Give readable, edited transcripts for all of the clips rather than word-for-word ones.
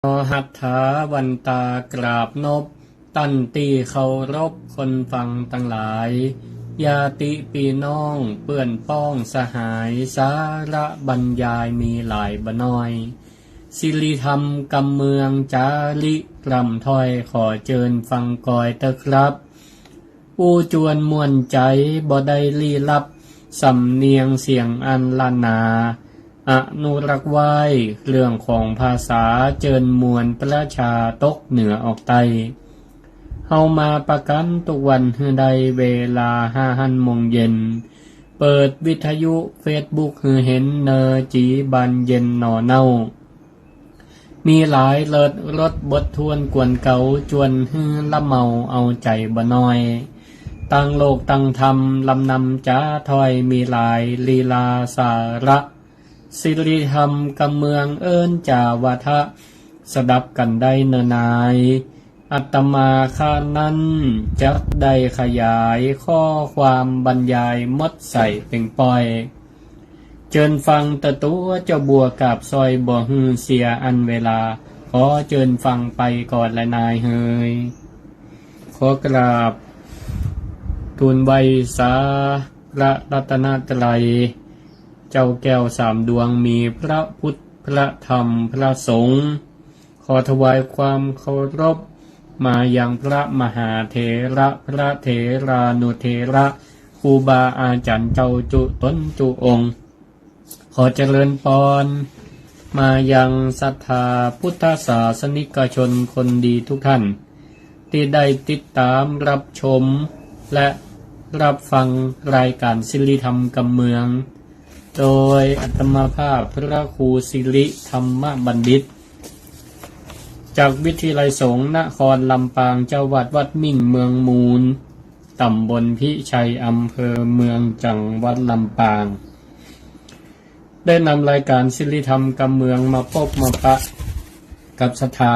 หัตถาวันตากราบนบตั้นตีเคารพคนฟังตั้งหลายญาติพี่น้องเปื่อนป้องสหายสาระบรรยายมีหลายบ่น้อยศิริธรรมกำเมืองจาริกล่ำถ้อยขอเจิญฟังกอยเถอะครับอู้จวนม่วนใจบ่ได้ลี้ลับสำเนียงเสียงอันล้านนาอนุรักษ์ไว้เรื่องของภาษาเจิญมวลประชาตกเหนือออกใต้เฮามาประกันทุกวันฮือใดเวลา5 โมงเย็นเปิดวิทยุเฟซบุ๊กฮือเห็นเนอจีบันเย็นหนอเน่ามีหลายเลิศรถบททวนกวนเก่าจวนฮือละเมาเอาใจบ่น้อยตั้งโลกตั้งธรรมลำนำจ้าถอยมีหลายลีลาสาระศิริธรรมกำเมืองเอิ้นจาวาทะสดับกันได้เนนายอัตมาข้านั้นจะได้ขยายข้อความบรรยายมดใส่เป็นปอยเจิญฟังตะตัวเจ้าบัวกับซอยบ่ฮือเสียอันเวลาขอเจิญฟังไปก่อนและนายเฮยขอกราบทูลไว้สาพระรัตนตรัยเจ้าแก้ว3 ดวงมีพระพุทธพระธรรมพระสงฆ์ขอถวายความเคารพมายังพระมหาเถระพระเถรานุเถระครูบาอาจารย์เจ้าจุตนจุองค์ขอเจริญพรมายังศรัทธาพุทธศาสนิกชนคนดีทุกท่านที่ได้ติดตามรับชมและรับฟังรายการศิริธรรมกำเมืองโดยอัตมาภาพพระครูศิริธรรมบัณฑิตจากวิทยาลัยสงฆ์นครลำปางจังหวัดวัดมิ่งเมืองมูลตำบลพิชัยอำเภอเมืองจังหวัดลำปางได้นำรายการศิริธรรมกำเมืองมาพบมาปะกับศรัทธา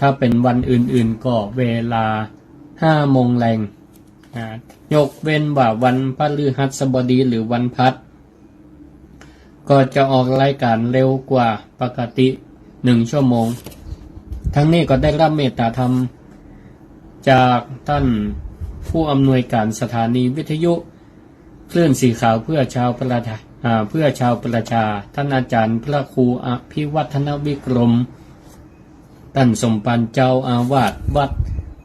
ถ้าเป็นวันอื่นๆก็เวลา5 โมงแรงยกเว้นว่าวันพฤหัสบดีหรือวันพัดก็จะออกรายการเร็วกว่าปกติ1 ชั่วโมงทั้งนี้ก็ได้รับเมตตาธรรมจากท่านผู้อำนวยการสถานีวิทยุคลื่นสีขาวเพื่อชาวประชาท่านอาจารย์พระครูอภิวัฒนวิกรมท่านสมปันเจ้าอาวาสวัด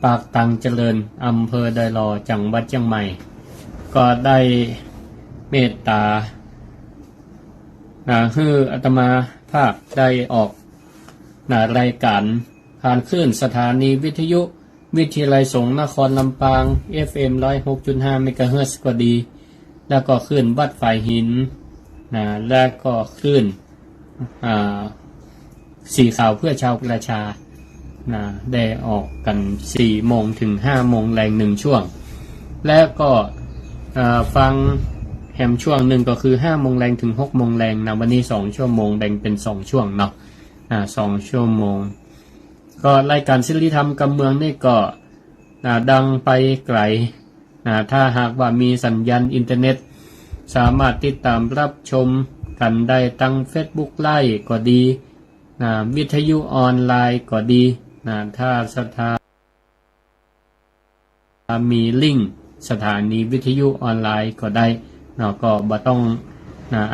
ปากตังเจริญอำเภอดอยหล่อจังหวัดเชียงใหม่ก็ได้เมตตาคืออาตมาภาพได้ออกรายการผ่านคลื่นสถานีวิทยุวิทยาลัยสงฆ์นครลำปาง FM 106.5 เมกะเฮิรตซ์ก็ดีแล้วก็คลื่นวัดฝ่ายหินและก็คลื่นสีขาวเพื่อชาวประชาได้ออกกัน4 โมงถึง5 โมงแรง1 ช่วงแล้วก็ฟังแฮมช่วงหนึ่งก็คือ5 โมงแรงถึง6 โมงแรงวันนี้2 ชั่วโมงแบ่งเป็น2 ช่วงเนาะ2 ชั่วโมงก็รายการศิริธรรมกำเมืองนี่ก็ดังไปไกลถ้าหากว่ามีสัญญาณอินเทอร์เน็ตสามารถติดตามรับชมกันได้ตั้ง Facebook ไลฟ์ก็ดีวิทยุออนไลน์ก็ดีถ้าสถามีลิงก์สถานีวิทยุออนไลน์ก็ได้ก็บ่ต้อง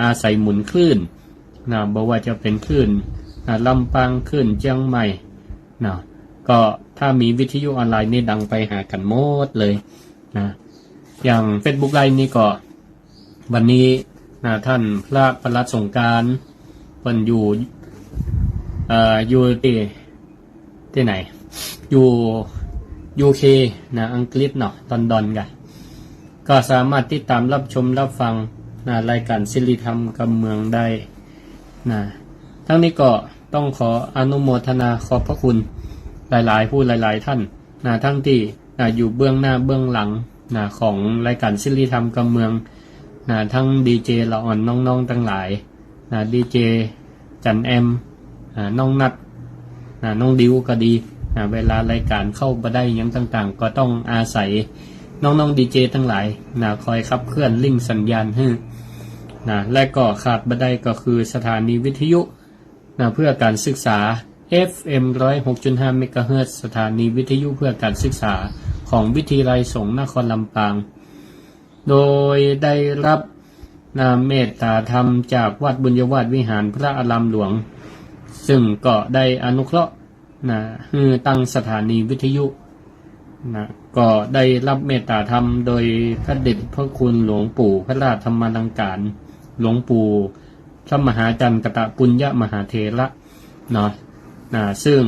อาศัยหมุนคลื่นบ่ว่าจะเป็นคลื่นลำปางคลื่นเชียงใหม่ก็ถ้ามีวิทยุออนไลน์นี่ดังไปหากันหมดเลยอย่าง Facebook ไลน์นี่ก็วันนี้ท่านพระประหลัดสงกรานต์เพิ่นอยู่ที่ไหนอยู่ UK อังกฤษลอนดอนกันก็สามารถติดตามรับชมรับฟังรายการศิริธรรมกำเมืองได้ทั้งนี้ก็ต้องขออนุโมทนาขอบพระคุณหลายๆผู้หลายๆท่านทั้งที่อยู่เบื้องหน้าเบื้องหลังของรายการศิริธรรมกำเมืองทั้งดีเจละอ่อนน้องๆทั้งหลายดีเจจันแอมน้องนัดน้องดิวก็ดีเวลารายการเข้ามาได้ยังต่างๆก็ต้องอาศัยน้องดีเจทั้งหลายคอยขับเคลื่อนลิงก์สัญญาณให้และก็ขาดบ่ได้ก็คือสถานีวิทยุ เพื่อการศึกษา FM 106.5 เมกะเฮิรตซ์สถานีวิทยุเพื่อการศึกษาของวิทยาลัยสงฆ์นครลำปางโดยได้รับเมตตาธรรมจากวัดบุญยวาสวิหารพระอารามหลวงซึ่งก็ได้อนุเคราะห์ให้ตั้งสถานีวิทยุก็ได้รับเมตตาธรรมโดยพระเดชพระคุณหลวงปู่พระราชธรรมลังการหลวงปู่พระมหาจันทร์กตปุญญมหาเถระซึ่ง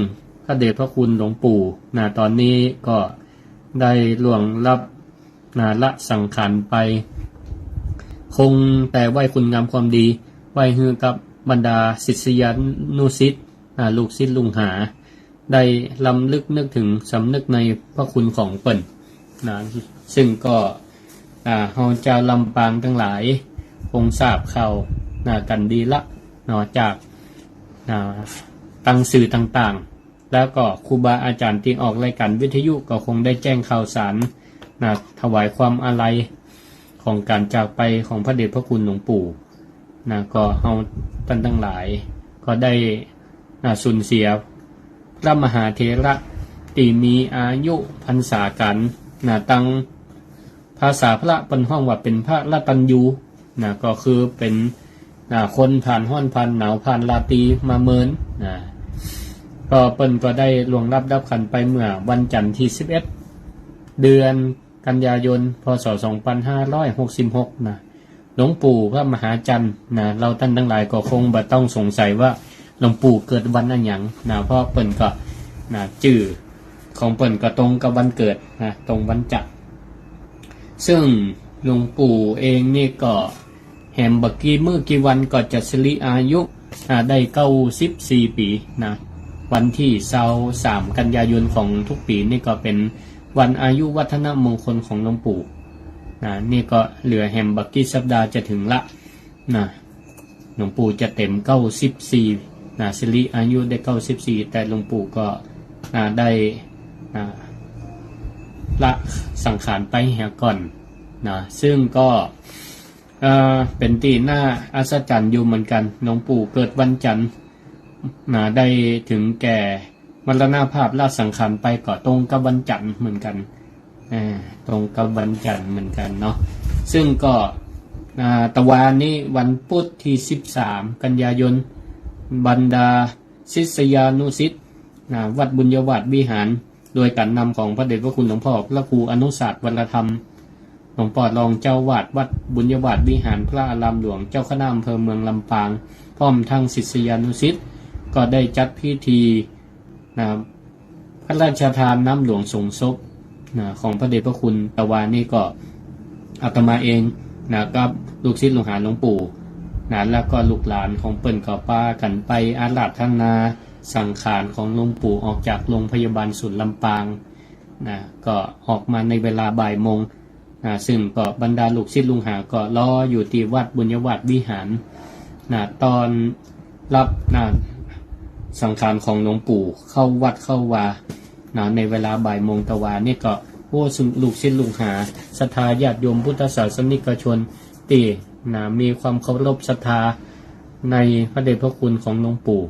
พระเดชพระคุณหลวงปู่ตอนนี้ก็ได้ล่วงลับละสังขารไปคงแต่ไหวคุณงามความดีไหวฮือกับบรรดาศิษยานุศิษย์ลูกศิษย์ลุงหาได้ลำลึกนึกถึงสำนึกในพระคุณของเปิ่นซึ่งก็เฮาจะลำปางทั้งหลายคงทราบข่าวกันดีละจากตั้งสื่อต่างๆแล้วก็ครูบาอาจารย์ที่ออกรายการวิทยุก็คงได้แจ้งข่าวสารถวายความอาลัยของการจากไปของพระเดชพระคุณหลวงปู่ก็เฮาท่านทั้งหลายก็ได้สูญเสียพระมหาเถระที่มีอายุพรรษากันตั้งภาษาพระเป็นห้องว่าเป็นพระละตัญญูก็คือเป็นคนผ่านห้อนผ่านหนาวผ่านลาตรีมาเมินก็เปิ้นก็ได้ล่วงลับดับขันไปเมื่อวันจันทร์ที่11เดือนกันยายนพศ2566หลวงปู่พระมหาจันทร์เราท่านทั้งหลายก็คงบ่ต้องสงสัยว่าหลวงปู่เกิดวันอะไรหยังเพราะเปิ้นก็ชื่อของเปิ้นก็ตรงกับวันเกิดตรงวันจันทร์ซึ่งหลวงปู่เองนี่ก็แหมบักกี่มื้อกี่วันก็จะสิริอายุได้94ปีวันที่23กันยายนของทุกปีนี่ก็เป็นวันอายุวัฒนมงคลของหลวงปู่นี่ก็เหลือแหมบักกี่สัปดาห์จะถึงละหลวงปู่จะเต็ม94สิริอายุได้94แต่หลวงปู่ก็ได้ละสังขารไปก่อนซึ่งก็เป็นตีหน้าอัศจรรย์อยู่เหมือนกันหลวงปู่เกิดวันจันทร์ได้ถึงแก่มรณภาพละสังขารไปก็ตรงกับวันจันทร์เหมือนกันตรงกับวันจันทร์เหมือนกันเนาะซึ่งก็ตะวันนี้วันพุธที่13กันยายนบรรดาศิษยานุศิษย์วัดบุญยวาสวิหารโดยการนำของพระเดชพระคุณหลวงพ่อพระครูอนุศาสตร์วรธรรมหลวงพ่อรองเจ้าวาดวัดบุญยวาสวิหารพระอารามหลวงเจ้าคณะอำเภอเมืองลำปางพร้อมทั้งศิษยานุศิษย์ก็ได้จัดพิธีพระราชทานน้ำหลวงสงศพของพระเดชพระคุณตะวันนี่ก็อาตมาเองกับลูกศิษย์ลูกหาหลวงปู่แล้วก็ลูกหลานของเปิ้นก็ป้ากันไปอาราธนาสังขารของหลวงปู่ออกจากโรงพยาบาลศูนย์ลำปางก็ออกมาในเวลาบ่ายโมงซึ่งก็บรรดาลูกศิษย์ลุงหาก็รออยู่ที่วัดบุญยวาสวิหารตอนรับสังขารของหลวงปู่เข้าวัดเข้าวาในเวลาบ่ายโมงตะวันนี่ก็ลูกศิษย์ลุงหาศรัทธาญาติโยมพุทธศาสนิกชนที่มีความเคารพศรัทธาในพระเดชพระคุณของหลวงปู่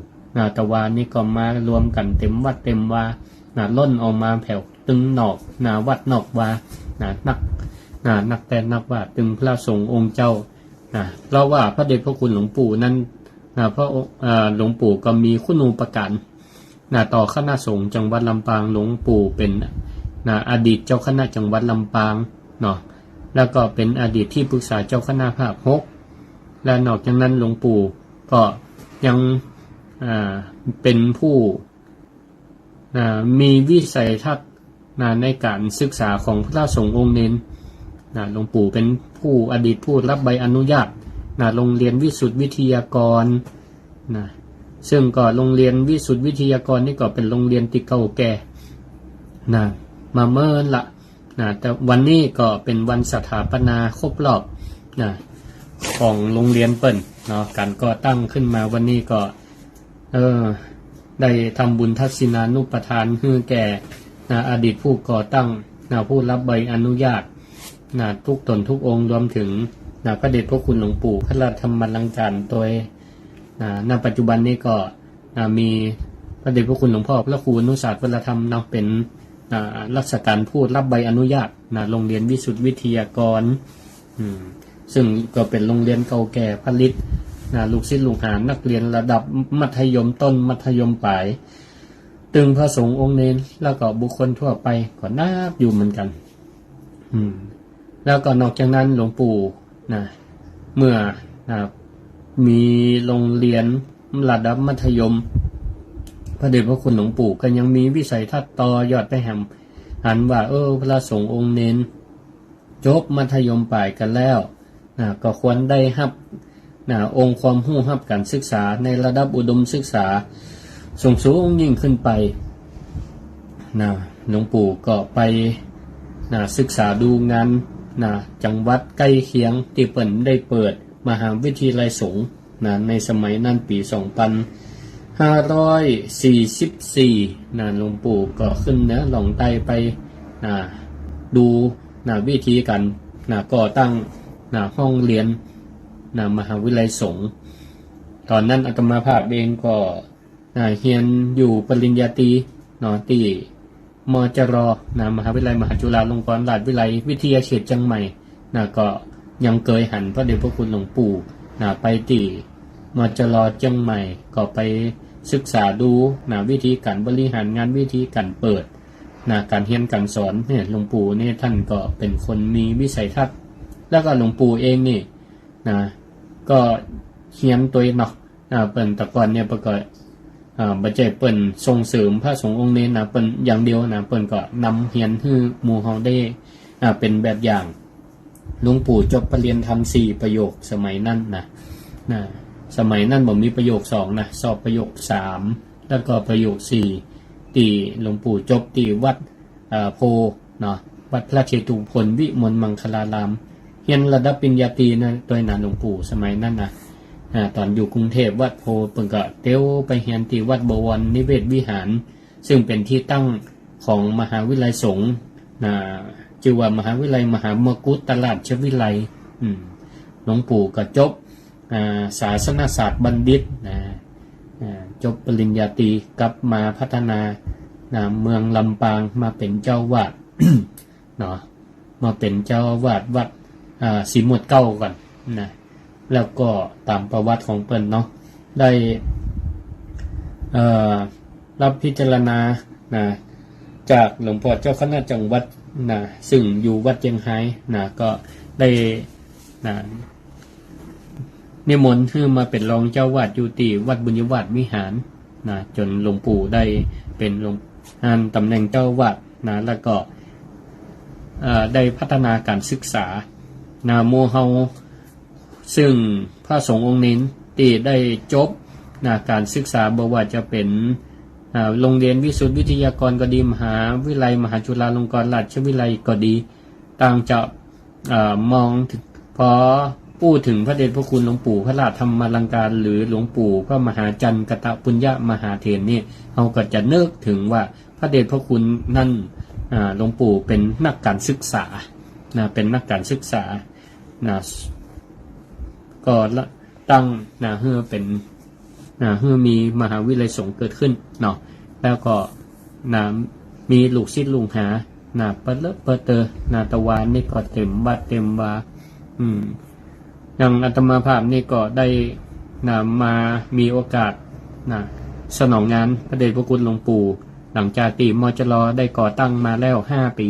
ตะวันนี่ก็มารวมกันเต็มวัดเต็มวาล้นออกมาแผ่วตึงนอกวัดนอกวานักแต่นักว่าตึงพระสงฆ์องค์เจ้าเพราะว่าพระเดชพระคุณหลวงปู่นั้นเพราะหลวงปู่ก็มีคุณูปการต่อคณะสงฆ์จังหวัดลำปางหลวงปู่เป็นอดีตเจ้าคณะจังหวัดลำปางแล้วก็เป็นอดีตที่ปรึกษาเจ้าคณะภาค6และนอกจากนั้นหลวงปู่ก็ยังเป็นผู้มีวิสัยทัศน์ในการศึกษาของพระสงฆ์องค์เน้นหลวงปู่เป็นผู้อดีตผู้รับใบอนุญาตโรงเรียนวิสุทธิวิทยากรซึ่งก็โรงเรียนวิสุทธิวิทยากรนี่ก็เป็นโรงเรียนที่เก่าแก่มาเมินละแต่วันนี้ก็เป็นวันสถาปนาครบรอบของโรงเรียนเปิ้นการก่อตั้งขึ้นมาวันนี้ก็ได้ทำบุญทักษิณานุปทานให้แก่อดีตผู้ก่อตั้งผู้รับใบอนุญาตทุกตนทุกองค์รวมถึงพระเดชพระคุณหลวงปู่พระราชธรรมลังการโดยณปัจจุบันนี้ก็มีพ ระเดชพระคุณหลวงพ่อพระครูอนุสาสน์วรธรรมเนาะเป็นรัชการผู้รับใบอนุญาตโรงเรียนวิสุทธิวิทยากรซึ่งก็เป็นโรงเรียนเก่าแก่ผลิตลูกศิษย์ลูกหานักเรียนระดับมัธยมต้นมัธยมปลายตึงพระสงฆ์องค์เนรแล้วก็บุคคลทั่วไปก็นับอยู่เหมือนกันแล้วก็นอกจากนั้นหลวงปู่เมื่อมีโรงเรียนระดับมัธยมพระเดชพระคุณหลวงปู่ก็ยังมีวิสัยทัศน์ต่อยอดไปแหมหันว่าพระสงฆ์องค์เนรจบมัธยมปลายกันแล้วก็ควรได้รับองค์ความรู้รับการศึกษาในระดับอุดมศึกษาสูงยิ่งขึ้นไปหลวงปู่ก็ไปศึกษาดูงานจังหวัดใกล้เคียงที่เปิ่นได้เปิดมหาวิทยาลัยสงฆ์ในสมัยนั้นปี2544หลวงปู่ก็ขึ้นหล่องใต้ไปดูวิธีการก่อตั้งห้องเรียนมหาวิทยาลัยสงฆ์ตอนนั้นอาตมาภาพเองก็เรียนอยู่ปริญญาตรีที่มจรมหาวิทยาลัยมหาจุฬาลงกรณราชวิทยาลัยวิทยาเขตเชียงใหม่ก็ยังเคยหันพระเดชพระคุณหลวงปู่ไปที่มจรเชียงใหม่ก็ไปศึกษาดูวิธีการบริหารงานวิธีการเปิดการเรียนการสอนเนี่ยหลวงปู่เนี่ยท่านก็เป็นคนมีวิสัยทัศน์แล้วก็หลวงปู่เองนี่ก็เขียนตัวเนาะเปิ่นตะก่อนเนี่ยประกอบบัจเจเปิ่นส่งเสริมพระสงฆ์องค์เนรเปิ่นอย่างเดียวเปิ่นก็นำเขียนให้หมู่เฮาได้เป็นแบบอย่างหลวงปู่จบปรริญญาธรรม4ประโยคสมัยนั้นสมัยนั้นบ่มีประโยค2สอบประโยค3แล้วก็ประโยค4ที่หลวงปู่จบที่วัดโพวัดพระเชตุพนวิมลมังคลารามเรียนระดับปริญญาตรีตัวหลวงปู่สมัยนั้นตอนอยู่กรุงเทพวัดโพเปิ่นก็เต้วไปเรียนที่วัดบวรนิเวศวิหารซึ่งเป็นที่ตั้งของมหาวิทยาลัยสงฆ์ชื่อว่ามหาวิทยาลัยมหามกุฏราชวิทยาลัยหลวงปู่ก็จบศาสนศาสตร์บัณฑิตจบปริญญาตรีกลับมาพัฒนาเมืองลำปางมาเป็นเจ้าวาด มาเป็นเจ้าวาดวัดศรีหมวดเก้าก่อนแล้วก็ตามประวัติของเปิ้นได้รับพิจารณาจากหลวงพ่อเจ้าคณะจังหวัดซึ่งอยู่วัดเจียงไฮ้ก็ได้นิมนต์ให้มาเป็นรองเจ้าวาดอยู่ที่วัดบุญยวาสวิหารจนหลวงปู่ได้เป็นตำแหน่งเจ้าวาดแล้วก็ได้พัฒนาการศึกษาโมเฮาซึ่งพระสงฆ์องค์นี้ที่ได้จบการศึกษาบ่ว่าจะเป็นโรงเรียนวิสุทธิวิทยากรก็ดีมหาวิทยาลัยมหาจุฬาลงกรณราชวิทยาลัยก็ดีต่างจะมองพอพูดถึงพระเดชพระคุณหลวงปู่พระราชธรรมลังการหรือหลวงปู่พระมหาจันทร์กตปุญญมหาเถรนี่เราก็จะนึกถึงว่าพระเดชพระคุณนั่นหลวงปู่เป็นนักการศึกษาเป็นนักการศึกษาก็ตั้งเพื่อเป็นเพื่อมีมหาวิทยาลัยสงฆ์เกิดขึ้นแล้วก็มีลูกศิษย์ลูกหาเปิดเตอตะวันนี่ก็เต็มบัดเต็มวาอย่างอาตมาภาพนี่ก็ได้มามีโอกาสสนองงานพระเดชพระคุณหลวงปู่หลังจากที่มจรได้ก่อตั้งมาแล้ว5 ปี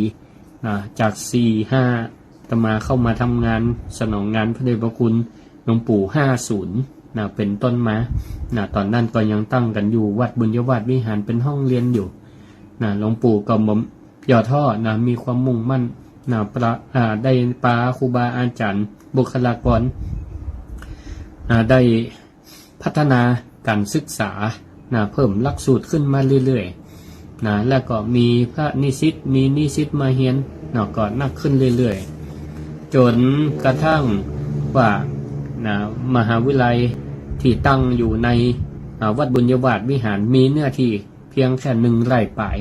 จาก4-5อาตมาเข้ามาทำงานสนองงานพระเดชพระคุณหลวงปู่50เป็นต้นมาตอนนั้นก็ยังตั้งกันอยู่วัดบุญยวาสวิหารเป็นห้องเรียนอยู่หลวงปู่ก็บ่ย่อท้อมีความมุ่งมั่นได้ปาครูบาอาจารย์บุคลากรได้พัฒนาการศึกษาเพิ่มหลักสูตรขึ้นมาเรื่อยๆแล้วก็มีพระนิสิตมีนิสิตมาเรียนก็นักขึ้นเรื่อยๆจนกระทั่งว่ามหาวิทยาลัยที่ตั้งอยู่ในวัดบุญยวาสวิหารมีเนื้อที่เพียงแค่1 ไร่ป่าย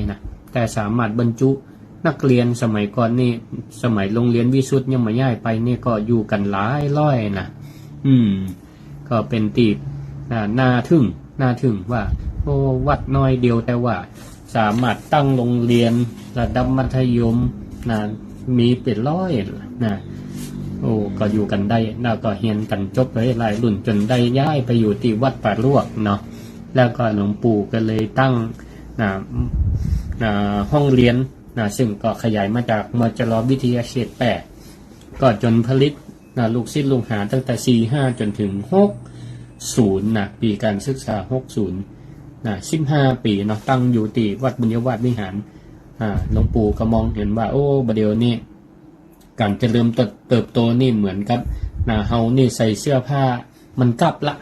แต่สามารถบรรจุนักเรียนสมัยก่อนนี่สมัยโรงเรียนวิสุทธ์ยังมาย้ายไปนี่ก็อยู่กันหลายร้อยก็เป็นตีน่าทึ่งว่า วัดน้อยเดียวแต่ว่าสามารถตั้งโรงเรียนระดับมัธยมนะมีเป็นร้อยนะก็อยู่กันได้แล้วก็เรียนกันจบเลยหลายรุ่นจนได้ย้ายไปอยู่ที่วัดป่าลวกเนาะแล้วก็หลวงปู่ก็เลยตั้งห้องเรียนซึ่งก็ขยายมาจากมจร.วิทยาเขต8ก็จนผลิตลูกศิษย์ลูกหาตั้งแต่45จนถึง60ปีการศึกษา60 15 ปีเนาะตั้งอยู่ที่วัดบุญยวาสวิหารหลวงปู่ก็มองเห็นว่าบัดเดี๋ยวนี้การเจริญเติบโตนี่เหมือนกับเฮานี่ใส่เสื้อผ้ามันกลับละ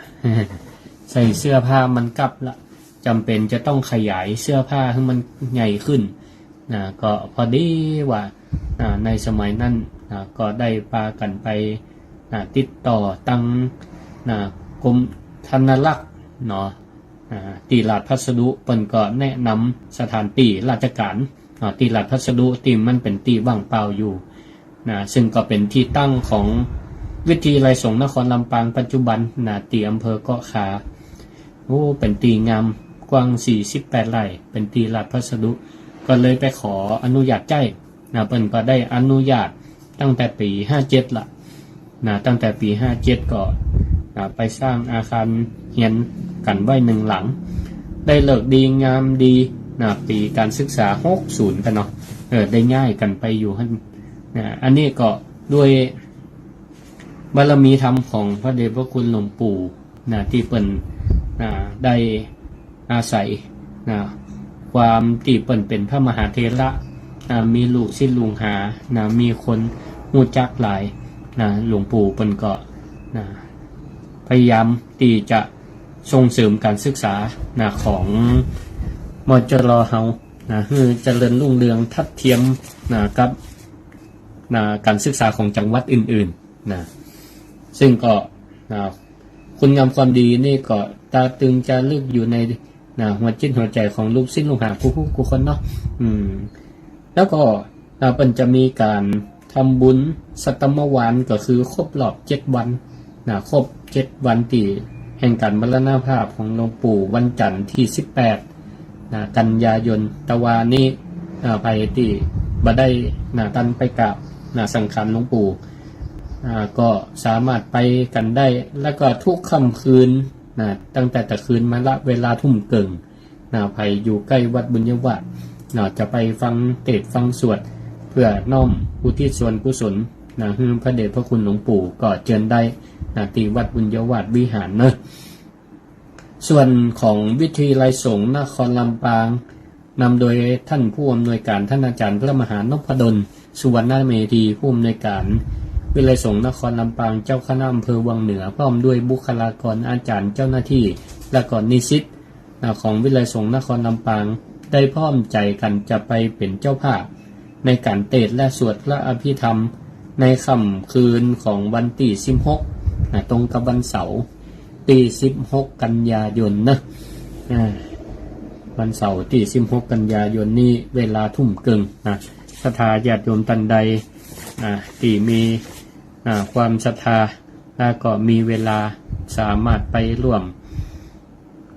ใส่เสื้อผ้ามันกลับละจำเป็นจะต้องขยายเสื้อผ้าให้มันใหญ่ขึ้นก็พอดีว่าในสมัยนั้นก็ได้พากันไปติดต่อตั้งกรมธนรักษ์เนาะตีราชพัสดุเปิ้นก็แนะนำสถานที่ราชการตีราชพัสดุที่มันเป็นที่ว่างเปล่าอยู่ซึ่งก็เป็นที่ตั้งของวิทยาลัยสงฆ์นครลำปางปัจจุบันที่อำเภอเกาะขาเป็นตีงามกว้าง48 ไร่เป็นตีราชพัสดุก็เลยไปขออนุญาตใจเปิ้นก็ได้อนุญาตตั้งแต่ปี57ละตั้งแต่ปี57ก็ไปสร้างอาคารเรียนกันไว้1 หลังได้เลิกดีงามดีปีการศึกษา60กันเนาะได้ง่ายกันไปอยู่อันนี้ก็ด้วยบารมีธรรมของพระเดชพระคุณหลวงปู่ที่เปิ้นได้อาศัยความที่เปิ้นเป็นพระมหาเถระมีลูกศิษย์ลูกหามีคนรู้จักหลายหลวงปู่เปิ้นก็พยายามที่จะส่งเสริมการศึกษาของมจร.เฮาคือเจริญรุ่งเรืองทัดเทียมกับการศึกษาของจังหวัดอื่นๆซึ่งก็คุณงามความดีนี่ก็ตาตึงจะลึกอยู่ในหัวจิตหัวใจของลูกศิษย์ลูกหาผู้คนเนาะแล้วก็เปิ้นจะมีการทำบุญสัตมวานก็คือครบรอบ7 วันครบ7 วันที่แห่งการมรณภาพของหลวงปู่วันจันทร์ที่18กันยายนตะวานี้ไปที่บ่ได้ตันไปกราบสังขารหลวงปู่ก็สามารถไปกันได้แล้วก็ทุกค่ำคืนตั้งแต่ตะคืนมาละเวลาทุ่มเกิงไปอยู่ใกล้วัดบุญยวาสจะไปฟังเทศน์ฟังสวดเพื่อน้อมอุทิศส่วนกุศลให้พระเดชพระคุณหลวงปู่ก็เชิญได้ที่วัดบุญยวาสวิหารเนอะส่วนของวิทยาลัยสงฆ์นครลำปางนำโดยท่านผู้อำนวยการท่านอาจารย์พระมหานพดลสุวรรณเมธีผู้อำนวยการวิทยาลัยสงฆ์นครลำปางเจ้าคณะอำเภอวังเหนือพร้อมด้วยบุคลากรอาจารย์เจ้าหน้าที่และก็นิสิตของวิทยาลัยสงฆ์นครลำปางได้พร้อมใจกันจะไปเป็นเจ้าภาพในการเทศน์และสวดพระอภิธรรมในค่ำคืนของวันที่16ตรงกับวันเสาร์ที่16 กันยายนนะวันเสาร์ที่16 กันยายนนี้เวลาทุ่มเกิงศรัทธาญาติโยมท่านใดที่มีความศรัทธาและก็มีเวลาสามารถไปร่วม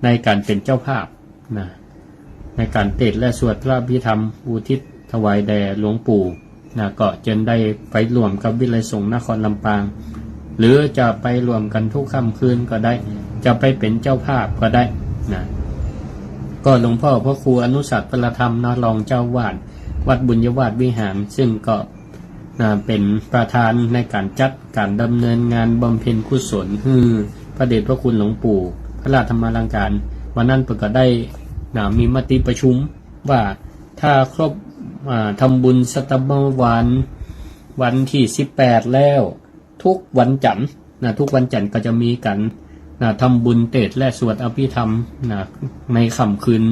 ในการเป็นเจ้าภาพในการเทศน์และสวดพระอภิธรรมอุทิศถวายแด่หลวงปู่ก็จะได้ไปร่วมกับวิทยาลัยสงฆ์นครลำปางหรือจะไปรวมกันทุกค่ำคืนก็ได้จะไปเป็นเจ้าภาพก็ได้ก็หลวงพ่อพระครูอนุสักประธรรมรองเจ้าวาดวัดบุญยวาสวิหารซึ่งก็เป็นประธานในการจัดการดำเนินงานบำเพ็ญกุศลพระเดชพระคุณหลวงปู่พระราชธรรมลังการวันนั้นก็ได้มีมติประชุมว่าถ้าครบทำบุญสัตมวันที่18แล้วทุกวันจันทร์ทุกวันจันทร์ก็จะมีกันทำบุญเทศน์และสวดอภิธรรมในค่ำคืน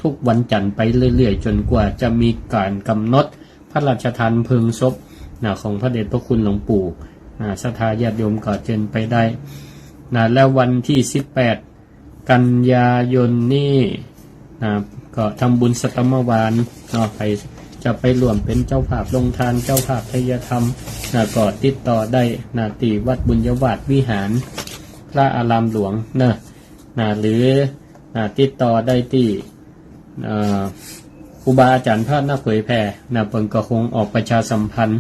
ทุกวันจันทร์ไปเรื่อยๆจนกว่าจะมีการกำหนดพระราชทานเพลิงศพของพระเดชพระคุณหลวงปู่ศรัทธาญาติโยมก็เชิญไปได้แล้ววันที่18 กันยายนนี้ก็ทำบุญสัตมวานไปจะไปร่วมเป็นเจ้าภาพลงทานเจ้าภาพทายธรรมก็ติดต่อได้ที่วัดบุญยวาสวิหารพระอารามหลวงหรือ ติดต่อได้ที่ครูบาอาจารย์พระนักเผยแผ่เพิ่นก็คงออกประชาสัมพันธ์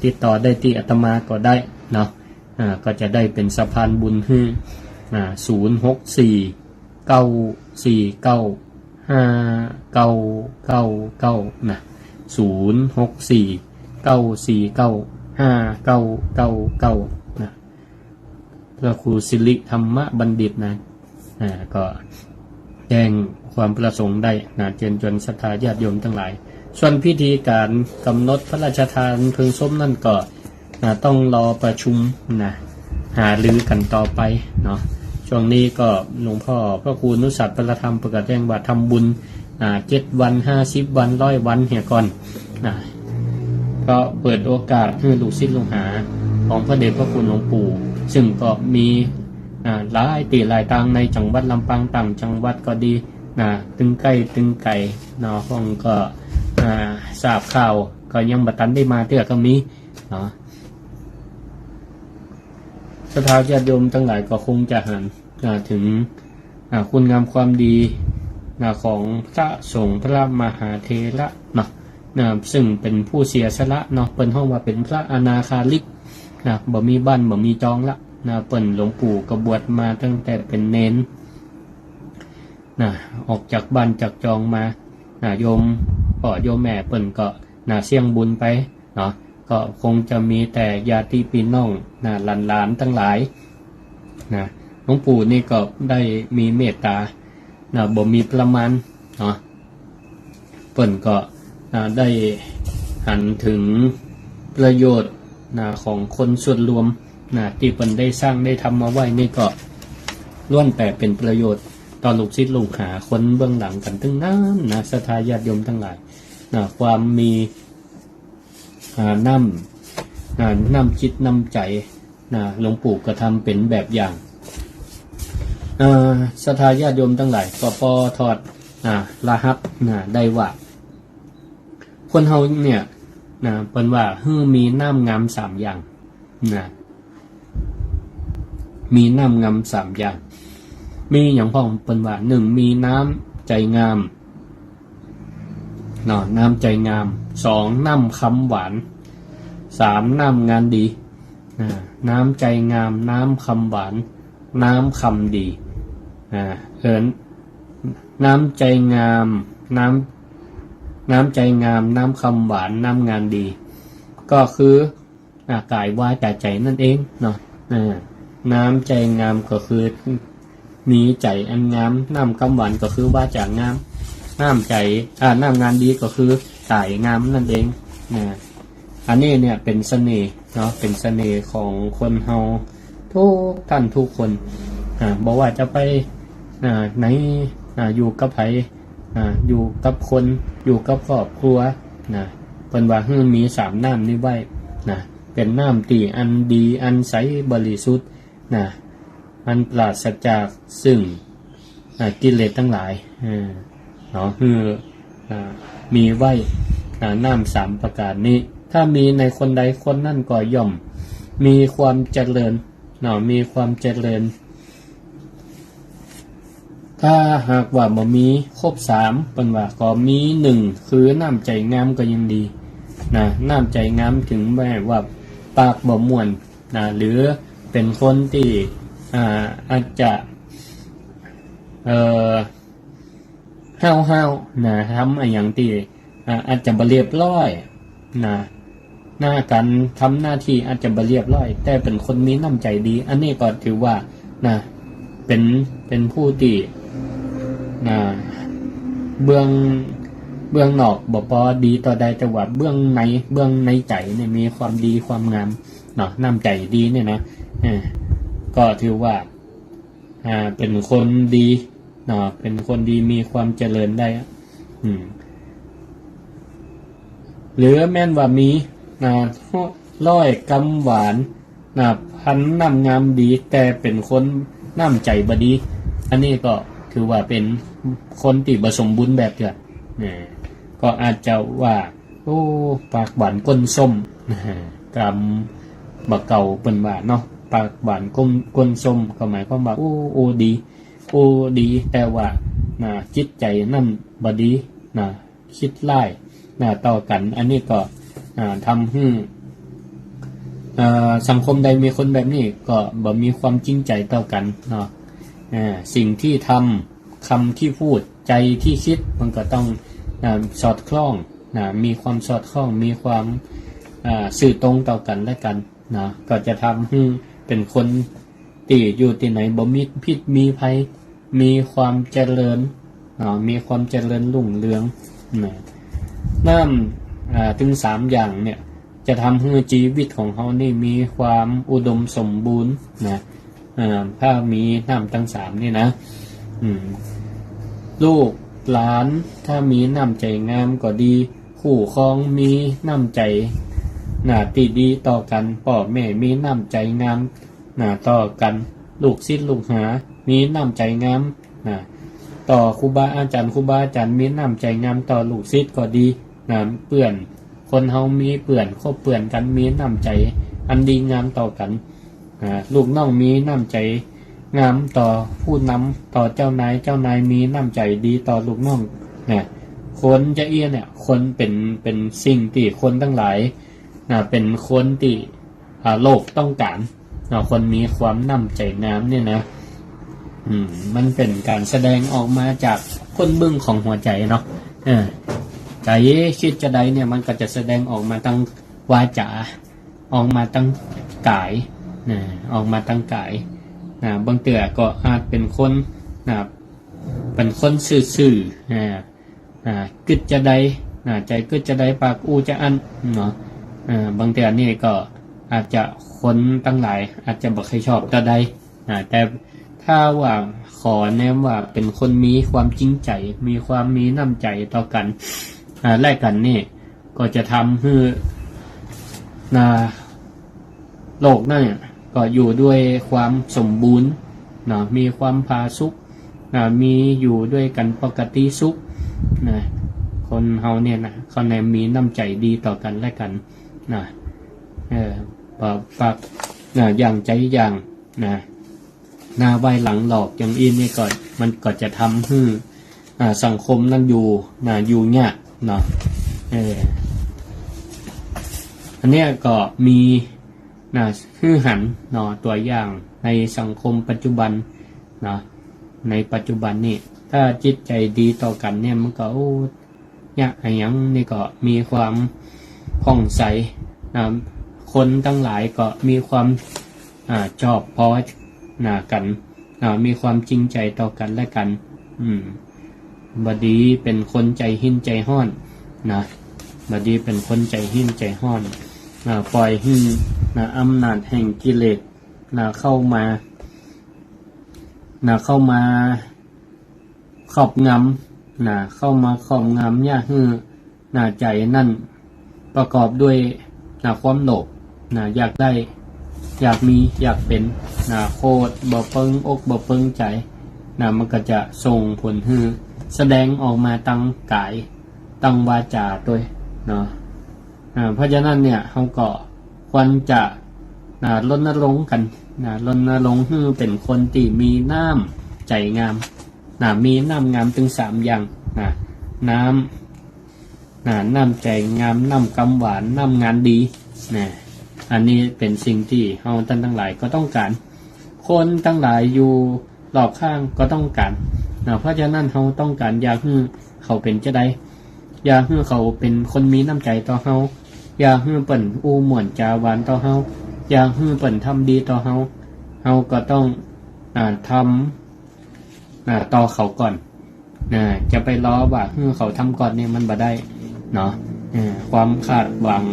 ติดต่อได้ที่อาตมาก็ได้เนาะก็จะได้เป็นสะพานบุญให้064-949-5999นะ064-949-5999นะพระครูสิริธรรมบัณฑิตนะก็แจ้งความประสงค์ได้เชิญชวนศรัทธาญาติโยมทั้งหลายส่วนพิธีการกำหนดพระราชทานเพลิงศพนั่นก็ต้องรอประชุมหารือกันต่อไปเนาะช่วงนี้ก็หลวงพ่อพระครูนุสัตประธรรมประกาศแจ้งว่าทำบุญ7 วัน50 วัน100 วันเหี่ยก่อนก็เปิดโอกาสให้ลูกศิษย์ลูกหาของพระเดชพระคุณหลวงปู่ซึ่งก็มีหลายตีหลายทางในจังหวัดลำปางต่างจังหวัดก็ดีตึงใกล้ตึงไก่เนาะห้องก็ทราบข่าวก็ยังบัตันได้มาเตื้อก็มีเนาะศรัทธาญาติโยมทั้งหลายก็คงจะหันถึงคุณงามความดีของพระสงฆ์พระมหาเถระเนาะซึ่งเป็นผู้เสียสละเนาะเปิ้นห้องว่าเป็นพระอนาคาลิกบ่มีบ้านบ่มีจองละเปิ้นหลวงปู่ก็บวชมาตั้งแต่เป็นเน้นออกจากบ้านจากจองมาโยมพ่อโยมแม่เปิ้นก็เสี่ยงบุญไปเนาะก็คงจะมีแต่ญาติพี่น้องหลานทั้งหลายหลวงปู่นี่ก็ได้มีเมตตาบ่มีประมาณเนาะเปิ้นก็ได้หันถึงประโยชน์ของคนส่วนรวมที่เปิ้นได้สร้างได้ทำมาไว้นี่ก็ล้วนแต่เป็นประโยชน์ต่อลูกศิษย์ลูกหาคนเบื้องหลังกันทั้งนั้นศรัทธาญาติโยมทั้งหลายความมีน้ำจิตน้ำใจหลวงปู่ก็ทำเป็นแบบอย่างศรัทธาญาติโยมทั้งหลายก็พอทอดรหัสได้ว่าคนเฮาเนี่ยเปิ้นว่ามีน้ำงาม3อย่างมีน้ำงาม3อย่างมีอย่างพ่อเปิ้นว่า1มีน้ำใจงามน้ำใจงาม2น้ำคำหวาน3น้ำงานดีน้ำใจงามน้ำคำหวานน้ำคำดีน้ำใจงามน้ำใจงามน้ำคำหวานน้ำงานดีก็คือกายวาจาใจนั่นเองเนาะน้ำใจงามก็คือมีใจอันงามน้ำคำหวานก็คือวาจางามน้ำใจน้ำงานดีก็คือกายงามนั่นเองอันนี้เนี่ยเป็นเสน่ห์เนาะเป็นเสน่ห์ของคนเฮาทุกท่านทุกคนบอกว่าจะไปไหนอยู่กับไผอยู่กับคนอยู่กับครอบครัวเป็นว่ามี3น้ำนี้ไว้เป็นน้ำตีอันดีอันใสบริสุทธิ์อันปราศจากซึ่งกิเลสทั้งหลายเนาะมีไว้น้ำ3ประการนี้ถ้ามีในคนใดคนนั่นก็ย่อมมีความเจริญมีความเจริญถ้าหากว่าบ่มีครบ3เป็นว่าก็มี1คือน้ำใจงามก็ยังดีน้ำใจงามถึงแม้ว่าปากบ่ม่วนหรือเป็นคนที่อาจจะห้าวทำอะไรอย่างที่อาจจะบ่เรียบร้อยหน้าการทำหน้าที่อาจจะบ่เรียบร้อยแต่เป็นคนมีน้ำใจดีอันนี้ก็ถือว่าเป็นผู้ที่เบื้องนอกบ่พอดีต่อใดแต่ว่าเบื้องในใจเนี่ยมีความดีความงามน้ำใจดีเนี่ยนะก็ถือว่าเป็นคนดีเป็นคนดีมีความเจริญได้หรือแม้นว่ามีร้อยกำหวานพันน้ำงามดีแต่เป็นคนน้ำใจบดีอันนี้ก็ถือว่าเป็นคนที่ผสมบุญแบบเดียวก็อาจจะว่าปากหวานก้นส้มกำบะเก่าเป็นว่าเนาะปากหวานก้นส้มก็หมายความว่าโอ้ดี ผู้ดีแต่ว่าจิตใจนั่นบ่ดีคิดร้ายต่อกันอันนี้ก็ทำให้สังคมใดมีคนแบบนี้ก็บ่มีความจริงใจต่อกันเนาะสิ่งที่ทำคำที่พูดใจที่คิดมันก็ต้องสอดคล้องมีความสอดคล้องมีความสื่อตรงต่อกันและกันก็จะทำให้เป็นคนที่อยู่ที่ไหนบ่มีพิษมีภัยมีความเจริญมีความเจริญรุ่งเรืองน้ำถึง3อย่างเนี่ยจะทำให้ชีวิตของเขานี่มีความอุดมสมบูรณ์ถ้ามีน้ำทั้ง3นี่นะลูกหลานถ้ามีน้ำใจงามก็ดีคู่ครองมีน้ำใจที่ดีต่อกันพ่อแม่มีน้ำใจงามต่อกันลูกศิษย์ลูกหามีน้ำใจงามต่อครูบาอาจารย์มีน้ำใจงามต่อลูกศิษย์ก็ดีเพื่อนคนเฮามีเปื่อนคบเปื่อนกันมีน้ำใจอันดีงามต่อกันลูกน้องมีน้ำใจงามต่อผู้นำต่อเจ้านายมีน้ำใจดีต่อลูกน้องคนจะเอี้ยเนี่ยคนเป็นสิ่งที่คนทั้งหลายเป็นคนที่โลกต้องการคนมีความน้ำใจงามเนี่ยนะมันเป็นการแสดงออกมาจากคนเบื้องของหัวใจเนาะใจคิดจะใดเนี่ยมันก็จะแสดงออกมาตั้งวาจาออกมาตั้งกายออกมาตั้งกายบางเตือก็อาจเป็นคนเป็นคนซื่อๆกึดจะใดใจกึดจะใดปากอูจะอันเนาะบางเตือนี่ก็อาจจะคนตั้งหลายอาจจะบ่เคยชอบแต่ใดแต่ถ้าว่าขอแนะว่าเป็นคนมีความจริงใจมีความมีน้ำใจต่อกันแลกกันนี่ก็จะทำให้โลกนั่นก็อยู่ด้วยความสมบูรณ์มีความผาสุกมีอยู่ด้วยกันปกติสุขคนเฮาเนี่ยเขาในมีน้ำใจดีต่อกันและกันฝากอย่างใจอย่างหน้าไว้หลังหลอกอย่างอี้นี่ก่อนมันก็จะทำให้สังคมนั้นอยู่ยากอันเนี้ยก็มีคือหันตัวอย่างในสังคมปัจจุบันในปัจจุบันนี่ถ้าจิตใจดีต่อกันเนี่ยมันก็เนี่ยอย่างนี่ก็มีความผ่องใสคนทั้งหลายก็มีความชอบพอกันมีความจริงใจต่อกันและกันบดีเป็นคนใจหินใจห้อนบดีเป็นคนใจหินใจห้อนปล่อยให้อำนาจแห่งกิเลสเข้ามาครอบงำเข้ามาครอบงำเนี่ยให้ใจนั่นประกอบด้วยความโลภอยากได้อยากมีอยากเป็นโคตรบ่เปิงอกบ่เปิงใจมันก็จะส่งผลให้แสดงออกมาตั้งกายตั้งวาจาด้วยเพราะฉะนั้นเนี่ยเขาก็ควรจะรณรงค์กันรณรงค์ให้เป็นคนที่มีน้ำใจงามมีน้ำงามถึง3อย่างน้ำใจงามน้ำกำหวานน้ำงานดีอันนี้เป็นสิ่งที่เราท่านทั้งหลายก็ต้องการคนทั้งหลายอยู่รอบข้างก็ต้องการเพราะฉะนั้นเราต้องการอยากให้เขาเป็นจะได้อยากให้เขาเป็นคนมีน้ำใจต่อเราอยากให้เปิ่นอู้ม่วนจาหวานต่อเราอยากให้เปิ่นทำดีต่อเราก็ต้องทำต่อเขาก่อนจะไปล้อว่าให้เขาทำก่อนเนี่ยมันบ่ได้ความคาดหวัง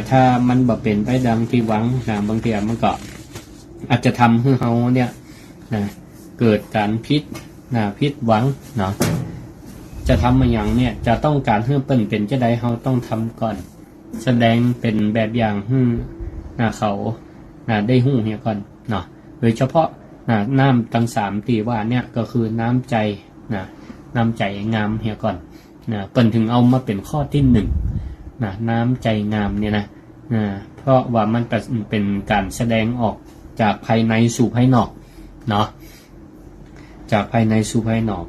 ถ้ามันบ่เป็นไปดังที่หวังบางทีมันก็อาจจะทำให้เขาเนี่ยเกิดการผิดหวังจะทำมาอย่างเนี่ยจะต้องการให้เปิ้นเป็นจะได้เขาต้องทำก่อนแสดงเป็นแบบอย่างให้เขาได้หู้เนี่ยก่อนโดยเฉพาะน้ำทั้ง3ที่ว่าเนี่ยก็คือน้ำใจน้ำใจงามเนี่ยก่อนเปิ้นถึงเอามาเป็นข้อที่1น้ำใจงามเนี่ยนะเพราะว่ามันเป็นการแสดงออกจากภายในสู่ภายนอก จากภายในสู่ภายนอก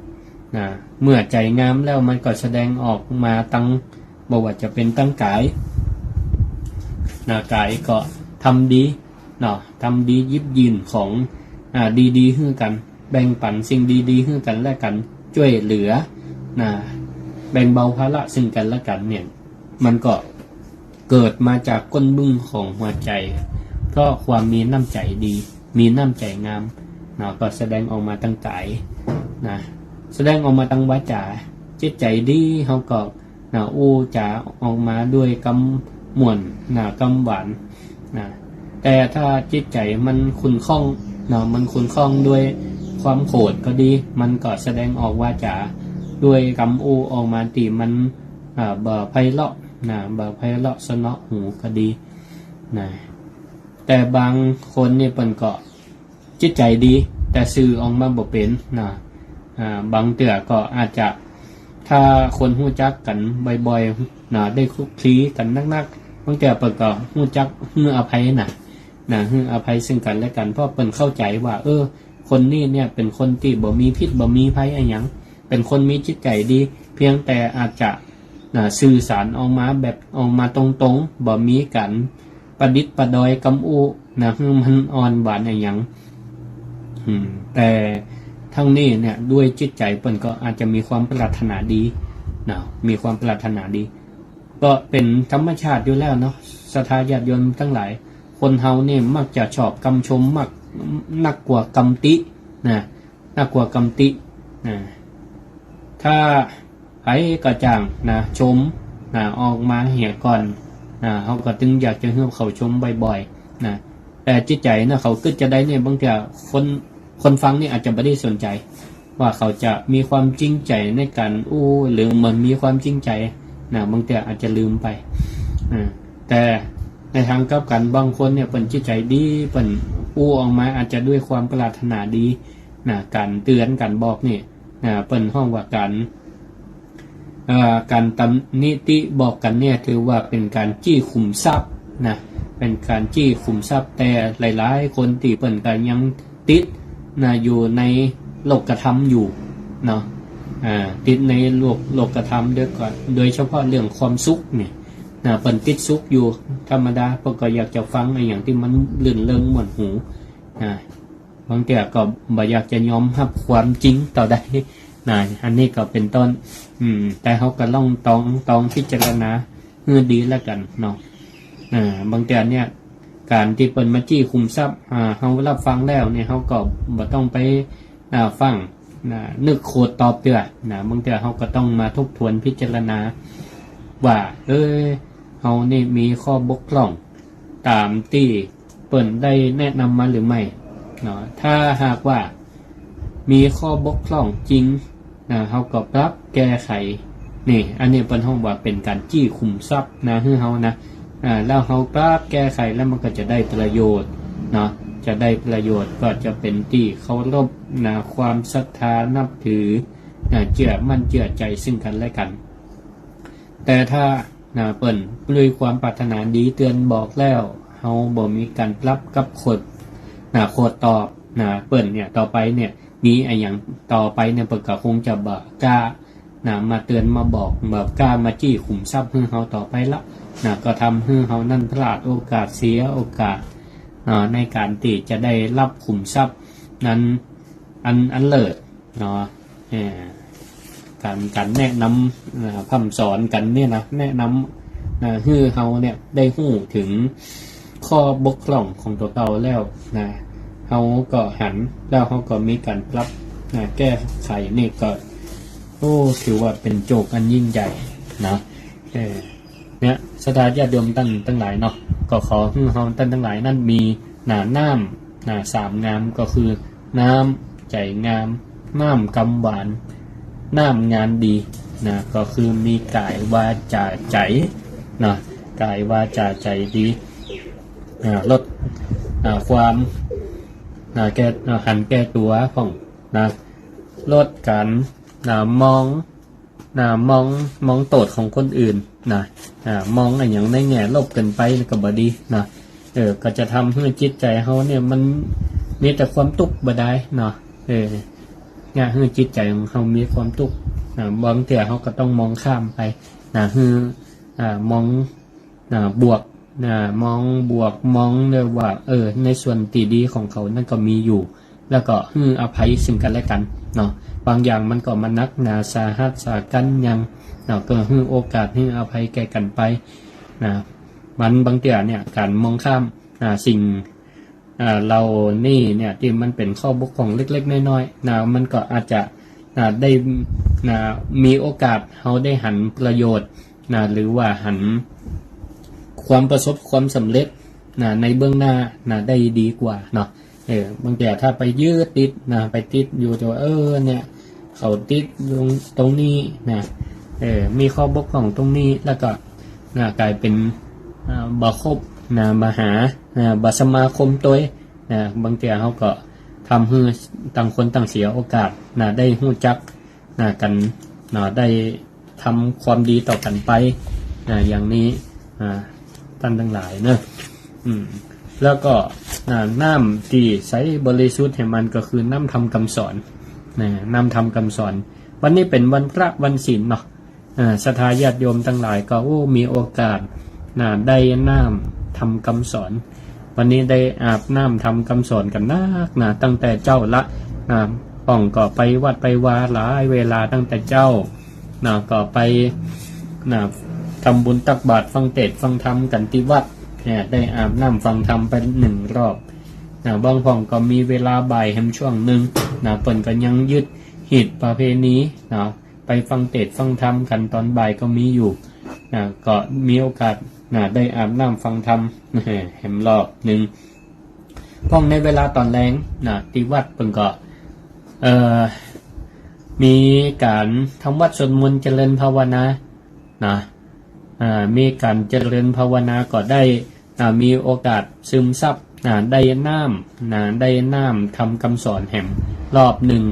นะเมื่อใจงามแล้วมันก็แสดงออกมาตั้งบอกว่าจะเป็นตั้งกายนะกายก็ทำดีเนาะทำดียิบยินของดีๆให้กันแบ่งปันสิ่งดีๆให้กันและกันช่วยเหลือนะแบ่งเบาภาระซึ่งกันและกันเนี่ยมันก็เกิดมาจากก้นบึ้งของหัวใจเพราะความมีน้ำใจดีมีน้ำใจงามนะก็แสดงออกมาตั้งกายนะแสดงออกมาตั้งวาจาจิตใจดีเขาก็นะอู้จาออกมาด้วยกำม่วนนะกำหวานนะแต่ถ้าจิตใจมันขุ่นข้องนะมันขุ่นข้องด้วยความโกรธก็ดีมันก็แสดงออกวาจาด้วยกำอู้ออกมาตีมันบ่ไพเราะนะบ่ไพเราะสนอหูก็ดีนะแต่บางคนนี่เปิ้นก็จิตใจดีแต่สื่อออกมาบ่เป็นนะบางเตือก็อาจจะถ้าคนหู้จักกันบ่อยๆนะได้คลุกคลีกันนักๆบางเตือเปิ้นก็หู้จักฮืออภัยนะฮืออภัยซึ่งกันและกันเพราะเปิ้นเข้าใจว่าคนนี้เนี่ยเป็นคนที่บ่มีพิษบ่มีภัยอะไรหยังเป็นคนมีจิตใจดีเพียงแต่อาจจะสื่อสารออกมาแบบออกมาตรงๆบ่มีกันประดิษฐ์ประดอยกำอู้นะคือมันอ่อนหวานอะไรหยังแต่ทั้งนี้เนี่ยด้วยจิตใจเปิ้นก็อาจจะมีความปรารถนาดีนะมีความปรารถนาดีก็เป็นธรรมชาติอยู่แล้วเนาะศรัทธาญาติโยมทั้งหลายคนเฮาเนี่ยมักจะชอบคำชมมากนักกว่ากำตินะนักกว่ากำตินะถ้าใครก็จ้างนะชมนะออกมาเหี่ยก่อนนะเขาก็ตึงอยากจะให้เขาชมบ่อยๆนะแต่จิตใจนะเขาก็จะได้เนี่ยบางทีคนฟังนี่อาจจะไม่ได้สนใจว่าเขาจะมีความจริงใจในการหรือมันมีความจริงใจนะบางทีอาจจะลืมไปแต่ในทางกลับกันบางคนเนี่ยเป็นจิตใจดีเป็นออกมาอาจจะด้วยความปรารถนาดีนะการเตือนการบอกนี่นะเป็นห้องว่าการตำนิติบอกกันเนี่ยถือว่าเป็นการจี้ขุมทรัพย์นะเป็นการจี้ขุมทรัพย์แต่หลายๆคนที่เปิ่นกันยังติดนะอยู่ในโลกธรรมอยู่เนาะติดในโลกธรรมโดยเฉพาะเรื่องความสุขเนี่ยนะเปิ่นติดสุขอยู่ธรรมดาเพราะก็อยากจะฟังในอย่างที่มันลื่นเริงม่วนหูบางทีก็บ่อยากจะยอมรับความจริงต่อได้อันนี้ก็เป็นต้นแต่เขาก็ต้องพิจารณาเงื่อนดีแล้วกันเนาะบางทีเนี่ยการที่เปิดมาจี้คุมทรัพย์เขารับฟังแล้วเนี่ยเขาก็บ่ต้องไปฟังนึกโคตรตอบเตือนบางทีเขาก็ต้องมาทบทวนพิจารณาว่าเขานี่มีข้อบกพร่องตามที่เปิดได้แนะนำมาหรือไม่เนาะถ้าหากว่ามีข้อบกพร่องจริงเขาก็ปรับแก้ไขนี่อันนี้เป็นห้องว่าเป็นการจี้คุมทรัพย์ให้เขานะแล้วเขาปรับแก้ไขแล้วมันก็จะได้ประโยชน์เนาะจะได้ประโยชน์ก็จะเป็นที่เคารพความศรัทธานับถือเชื่อมั่นเชื่อใจซึ่งกันและกันแต่ถ้าเปิ่นด้วยความปรารถนาดีเตือนบอกแล้วเขาบ่มีการปรับกับโคตรตอบเปิ่นเนี่ยต่อไปเนี่ยมีอย่างต่อไปเนี่ยเปิ่นก็คงจะบ่กล้ามาเตือนมาบอกแบบกล้ามาจี้ขุมทรัพย์ให้เขาต่อไปละก็ทำให้เขานั่นพลาดโอกาสเสียโอกาสในการที่จะได้รับขุมทรัพย์นั้นอันเลิศเนาะการแนะนำคำสอนกันเนี่ยนะแนะนำให้เขาเนี่ยได้หู้ถึงข้อบกพร่องของตัวเราแล้วเขาก็หันแล้วเขาก็มีการปรับแก้ไขนี่ก็ถือว่าเป็นโจกอันยิ่งใหญ่นะเนี่ยศรัทธาญาติโยมตั้งหลายเนาะก็ขอให้เราตั้งหลายนั่นมีน้ำสามงามก็คือน้ำใจงามน้ำกำหวานน้ำงานดีก็คือมีกายวาจาใจกายวาจาใจดีลดความหันแก้ตัวของลดการมองโตดของคนอื่นมองอะไรอย่างในแง่ลบกันไปก็บ่ดีก็จะทำให้จิตใจเขาเนี่ยมันมีแต่ความตุกบ่ได้ เนี่ยให้จิตใจของเขามีความทุกข์บางเถื่อเขาก็ต้องมองข้ามไปให้มองบวกมองบวกมองเลยว่าในส่วนที่ดีของเขานั่นก็มีอยู่แล้วก็ให้อภัยซึ่งกันและกันเนาะบางอย่างมันก็มานักหนาสาหัสสากันยังก็ให้โอกาสให้อภัยแก่กันไปมันบางเถื่อเนี่ยการมองข้ามสิ่งเรานี่เนี่ยที่มันเป็นข้อบกพร่องเล็กๆน้อยๆมันก็อาจจะได้มีโอกาสเขาได้หันประโยชน์หรือว่าหันความประสบความสำเร็จในเบื้องหน้าได้ดีกว่าเนาะบางทีถ้าไปยืดติดไปติดอยู่ตัวเนี่ยเขาติดตรงนี้มีข้อบกพร่องตรงนี้แล้วก็กลายเป็นบ่ครบมาหาบ่สมาคมตัวบางทีเขาก็ทำให้ต่างคนต่างเสียโอกาสได้รู้จักกันได้ทำความดีต่อกันไปอย่างนี้ท่านทั้งหลายเนอะแล้วก็น้ำที่ใสบริสุทธิ์แห่งมันก็คือน้ำทำคำสอนน้ำทำคำสอนวันนี้เป็นวันพระวันศีลเนาะศรัทธาญาติโยมทั้งหลายก็มีโอกาสได้น้ำทำคำสอนวันนี้ได้อาบน้ำทำคำสอนกันนักตั้งแต่เจ้าละป้องก็ไปวัดไปวาหลายเวลาตั้งแต่เจ้าก็ไปทำบุญตักบาตรฟังเทศน์ฟังธรรมกันที่วัดได้อาบน้ำฟังธรรมไป1 รอบบางพ่องก็มีเวลาบ่ายแห่งช่วงหนึ่งเปิ่นก็ยังยึดหิตประเพณีไปฟังเทศน์ฟังธรรมกันตอนบ่ายก็มีอยู่ก็มีโอกาสได้อาบน้ำฟังธรรมแห่งรอบหนึ่งพ่องในเวลาตอนแรงที่วัดเปิ่นก็มีการทำวัดสวดมนต์เจริญภาวนามีการเจริญภาวนาก็ได้มีโอกาสซึมซับได้น้ำทำคำสอนแห่งรอบหนึ่ง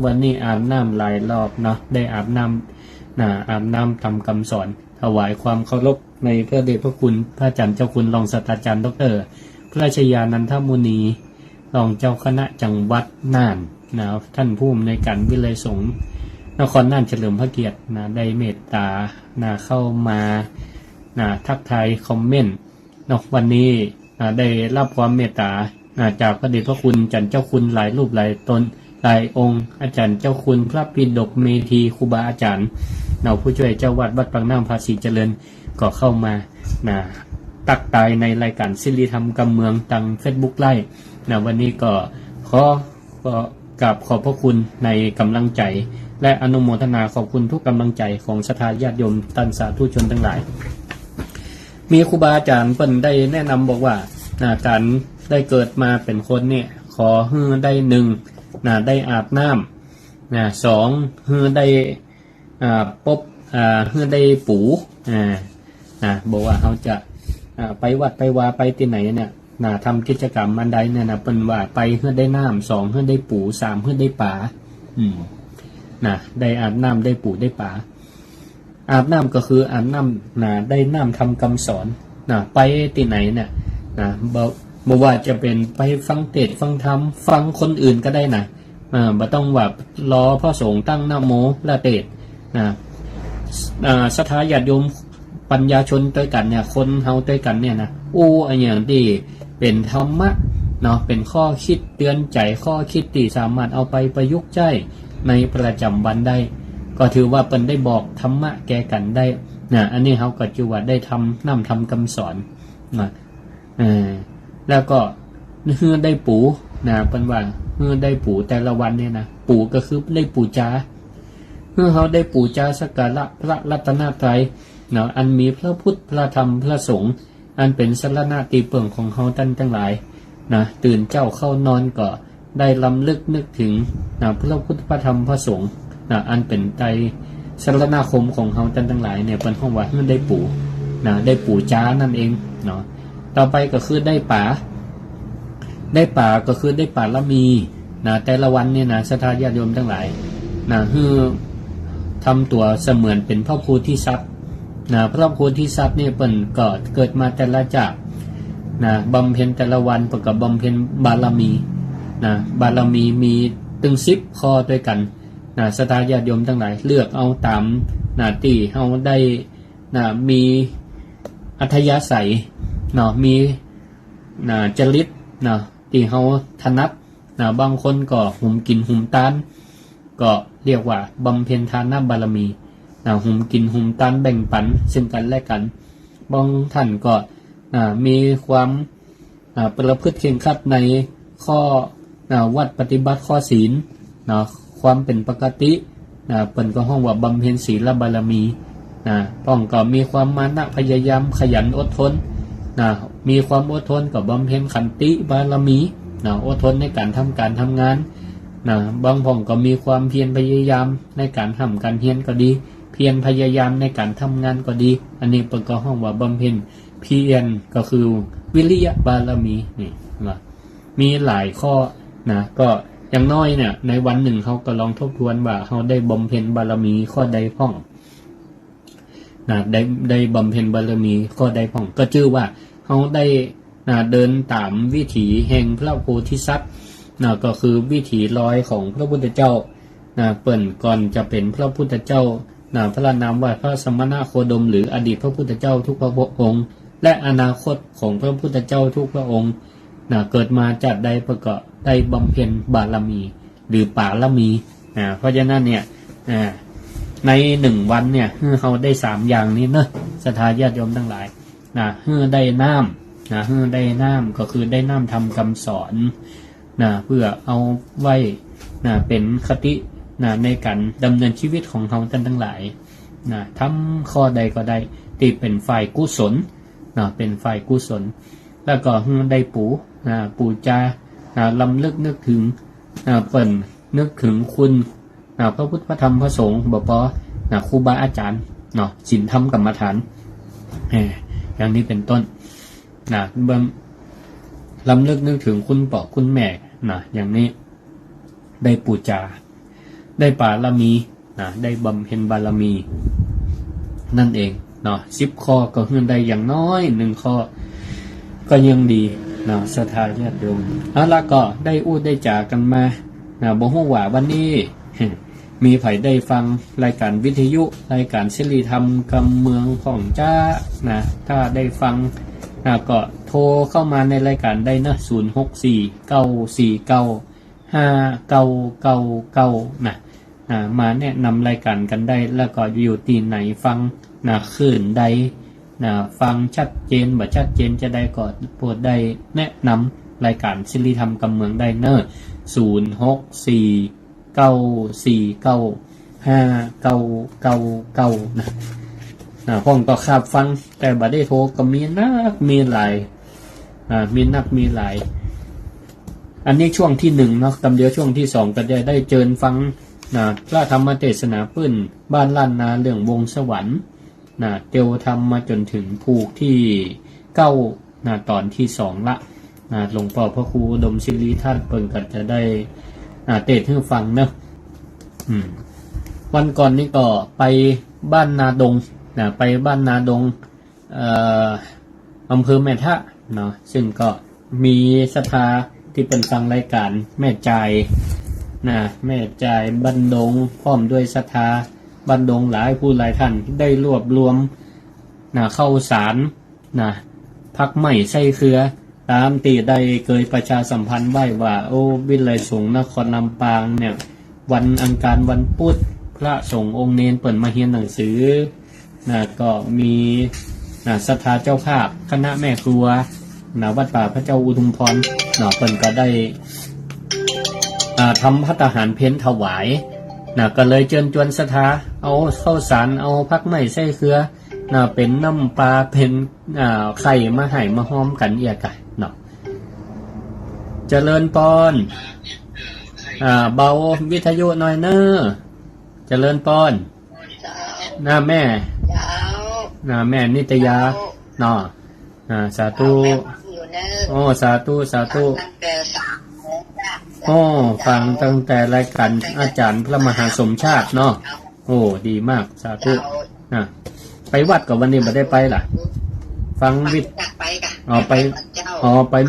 วันนี้อาบน้ำหลายรอบได้อาบน้ำทำคำสอนถวายความเคารพในพระเดชพระคุณพระอาจารย์เจ้าคุณรองศาสตราจารย์ดร.พระชยานันทมุนีรองเจ้าคณะจังหวัดน่านท่านผู้อำนวยการวิไลสงฆ์นครน่านเฉลิมพระเกียรติได้เมตตาเข้ามาทักทายคอมเมนต์วันนี้ได้รับความเมตตาจากพระเดชพระคุณอาจารย์เจ้าคุณหลายรูปหลายตนหลายองค์อาจารย์เจ้าคุณพระปิฎกเมธีครูบาอาจารย์ผู้ช่วยเจ้าวัดวัดปากน้ำภาษีเจริญก็เข้ามาตักตายในรายการศิริธรรมกำเมืองทาง Facebook ไลฟ์วันนี้ก็กราบขอบพระคุณในกำลังใจและอนุโมทนาขอบคุณทุกกำลังใจของศรัทธาญาติโยมท่านสาธุชนทั้งหลายมีครูบาอาจารย์เพิ่นได้แนะนำบอกว่าการได้เกิดมาเป็นคนเนี่ยขอให้ได้1ได้อาบน้ำ2ให้ได้พบให้ได้ปูบอกว่าเขาจะไปวัดไปวาไปที่ไหนเนี่ยทำกิจกรรมอันใดเนี่ยเป็นว่าไปเพื่อได้น้ำ2เพื่อได้ปู3เพื่อได้ป่าได้อาบน้ำได้ปูได้ป่าอาบน้ำก็คืออาบน้ำได้น้ำทำคำสอนไปที่ไหนเนี่ยบอกว่าจะเป็นไปฟังเทศน์ฟังธรรมฟังคนอื่นก็ได้บ่ต้องว่ารอพระสงฆ์ตั้งนะโมละเทศน์ศรัทธาญาติโยมปัญญาชนด้วยกันเนี่ยคนเฮาด้วยกันเนี่ยอันอย่างที่เป็นธรรมะเป็นข้อคิดเตือนใจข้อคิดที่สามารถเอาไปประยุกต์ใช้ในประจำวันได้ก็ถือว่าเป็นได้บอกธรรมะแก่กันได้อันนี้เขาก็ถือว่าได้ทำคำสอนแล้วก็เฮือได้ปูเป็นว่าเฮือได้ปูแต่ละวันเนี่ยปูก็คือได้ปูจาเมื่อเขาได้ปูจาสักการะพระรัตนตรัยอันมีพระพุทธพระธรรมพระสงฆ์อันเป็นสรณะตีเปิ่งของเขาท่านทั้งหลายตื่นเจ้าเข้านอนก็ได้ลำลึกนึกถึงพระพุทธพระธรรมพระสงฆ์อันเป็นไตรสรณคมของเขาท่านทั้งหลายเนี่ยเป็นห้องว่ามันได้ปูได้ปูจ้านั่นเองต่อไปก็คือได้ป่าก็คือได้ป่าละมีแต่ละวันเนี่ยศรัทธาญาติโยมทั้งหลายคือทำตัวเสมือนเป็นพระโพธิสัตว์พระโพธิสัตว์เนี่ยเปิ่นก็เกิดมาแต่ละจากบำเพ็ญแต่ละวันประกอบบำเพ็ญบารมีบารมีมี ถึง10ข้อด้วยกันศรัทธาญาติโยมทั้งหลายเลือกเอาตามที่เฮาได้มีอัธยาศัยมีจริตที่เฮาถนัดบางคนก็หุมกินหุมตานก็เรียกว่าบำเพ็ญทานบารมีหุมกินหุมตานแบ่งปันซึ่งกันและกันบางท่านก็มีความประพฤติเคร่งครัดในข้อวัดปฏิบัติข้อศีลความเป็นปกติเปิ่นก็ห้องว่าบำเพ็ญศีลบารมีป้องก็มีความมานะพยายามขยันอดทนมีความอดทนกับบำเพ็ญขันติบารมีอดทนในการทำการทำงานบางพ่องก็มีความเพียรพยายามในการทำการเฮียนก็ดีเพียรพยายามในการทำงานก็ดีอันนี้เปิ่นก็ห้องว่าบำเพ็ญเพียรก็คือวิริยะบารมีนี่มีหลายข้อก็อย่างน้อยเนี่ยในวันหนึ่งเขาก็ลองทบทวนว่าเขาได้บำเพ็ญบารมีข้อใดพ้องได้บำเพ็ญบารมีข้อใดพ้องก็ชื่อว่าเขาได้เดินตามวิถีแห่งพระโพธิสัตว์ก็คือวิถีลอยของพระพุทธเจ้าเปิ่นก่อนจะเป็นพระพุทธเจ้าพระนามว่าพระสมณโคดมหรืออดีตพระพุทธเจ้าทุกพระองค์และอนาคตของพระพุทธเจ้าทุกพระองค์เกิดมาจากใดประกอบได้บำเพ็ญบารมีหรือปารมีเพราะฉะนั้นเนี่ยใน1วันเนี่ยเขาได้3อย่างนี้เนอะศรัทธาญาติโยมทั้งหลายได้น้ำได้น้ำก็คือได้น้ำทำคำสอนเพื่อเอาไว้เป็นคติในการดำเนินชีวิตของเขาท่านทั้งหลายทำข้อใดก็ได้ที่เป็นฝ่ายกุศลเป็นฝ่ายกุศลแล้วก็ได้ปู่จาลำลึกนึกถึงเปิ่นนึกถึงคุณพระพุทธพระธรรมพระสงฆ์บ่พอครูบาอาจารย์ศีลธรรมกรรมฐานอย่างนี้เป็นต้นเบิ่งลำลึกนึกถึงคุณพ่อคุณแม่อย่างนี้ได้ปู่จาได้บารมีได้บำเพ็ญบารมีนั่นเอง10ข้อก็คือได้อย่างน้อย1ข้อก็ยังดีศรัทธาญาติโยมแล้วก็ได้ได้จากันมาบ่ฮู้ว่าวันนี้มีไผได้ฟังรายการวิทยุรายการศิริธรรมกำเมืองของจ้าถ้าได้ฟังก็โทรเข้ามาในรายการได้นะ0649495999มาแนะนำรายการกันได้แล้วก็อยู่ที่ไหนฟังคลื่นใดฟังชัดเจนบ่ชัดเจนจะได้ก็โปรดได้แนะนำรายการศิริธรรมกำเมืองได้เนอะ0649495999ห้องก็ขับฟังแต่บ่ได้โทรก็มีมีหลายมีหลายอันนี้ช่วงที่1เนาะตำเดียวช่วงที่2ก็จะได้เจิญฟังพระธรรมเทศนาปื้นบ้านล้านนาเรื่องวงสวรรค์เตียวทำมาจนถึงผูกที่9ตอนที่2ละหลวงพ่อพระครูอุดมศิริท่านเปิ่นก็จะได้เทศน์ให้ฟังเนาะวันก่อนนี้ก็ไปบ้านนาดงไปบ้านนาดงอำเภอแม่ทะซึ่งก็มีศรัทธาที่เป็นฟังรายการแม่ใจแม่ใจบันดงพร้อมด้วยศรัทธาบันดงหลายผู้หลายท่านได้รวบรวมเข้าสารพักใหม่ไส้เครือตามตีได้เคยประชาสัมพันธ์ไว้ว่าวิไลสงฆ์นครลำปางเนี่ยวันอังคารวันพุธพระสงฆ์องค์เนนเปิดมาเรียนหนังสือก็มีศรัทธาเจ้าภาพคณะแม่ครัววัดป่าพระเจ้าอุทุมพรเปิดก็ได้ทำภัตตาหารเพ้นถวายก็เลยเชิญชวนศรัทธาเอาข้าวสารเอาพักไม้ไส้เครือเป็นน้ำปลาเป็นไข่มาให้มาห้อมกันเอียกะเจริญปอนเบาวิทยุหน่อยเนอะเจริญปอนแม่แม่นิตยาสาธุสาธุฟังตั้งแต่รายการอาจารย์พระมหาสมชาติเนาะดีมากสาธุไปวัดกับวันนี้ไม่ได้ไปล่ะฟังวิทย์ไป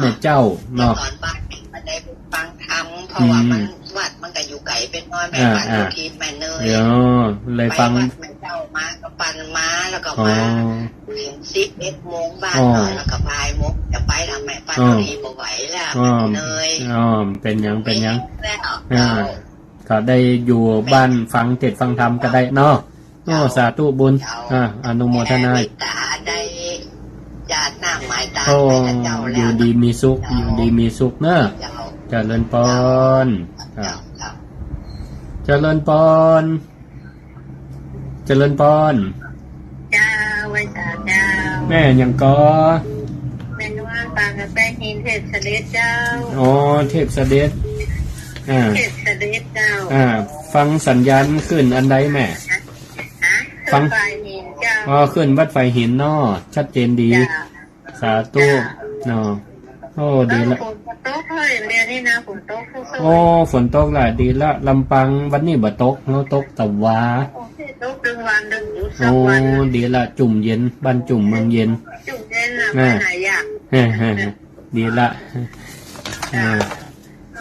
แม่เจ้าเนาะฟังธรรมเพราะว่ามันวัดมันก็อยู่ ม่ปันทีแม่เนย เดี๋ยวเลยฟัง ไปวัดแม่เจ้ามาก็ปันมาแล้วก็มาถึง11 โมงบ้านนอนแล้วก็บ่ายโมงจะไปทำแม่ปันทีบ่ไหวแล้วแม่เนยเป็นยังแล้ว ก็ได้อยู่บ้านฟังเทศน์ฟังธรรมก็ได้เนาะสาธุบุญอนุโมทนาตาได้ญาตินางหมายตาเจ้าแล้วอยู่ดีมีสุขอยู่ดีมีสุขเนอะเจริญพรเจริญพรเจริญพรเจ้าไว้ตาเจ้าแม่ยังก็แม่นวลปางกับแป้งหินเทพเสด็จเจ้าเทพเสด็จเทพเสด็จเจ้าฟังสัญญาณขึ้นอันใดแม่ฟังไฟหินเจ้าขึ้นวัดไฟหินเนาะชัดเจนดีสาธุเนาะดีละฝนตกเลยเรียนนี่นะฝนตกฝนตกละดีละลำปังวันนี้บ่ตกเนาะตกตะวาตกดึงวันดึงอยู่สักวันดีละจุ่มเย็นบ้านจุ่มเมืองเย็นจุ่มเย็นนะไม่ไหนอยากดีละ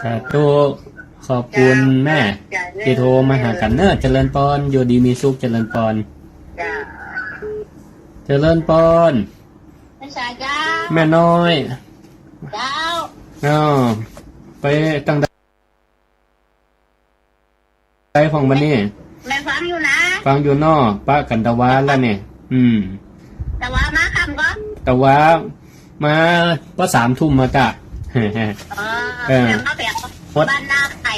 สาธุขอบคุณแม่ที่โทรมาหากันเนอะเจริญพรอยู่ดีมีสุขเจริญพรเจริญพรแม่น้อยไปตั้งใจของมันนี่แม่ฟังอยู่นะฟังอยู่นอป้ากันตะวาแล้วเนี่ยตะวามาคำก็ตะวามาก็3 ทุ่มมากะบ้านนาไข่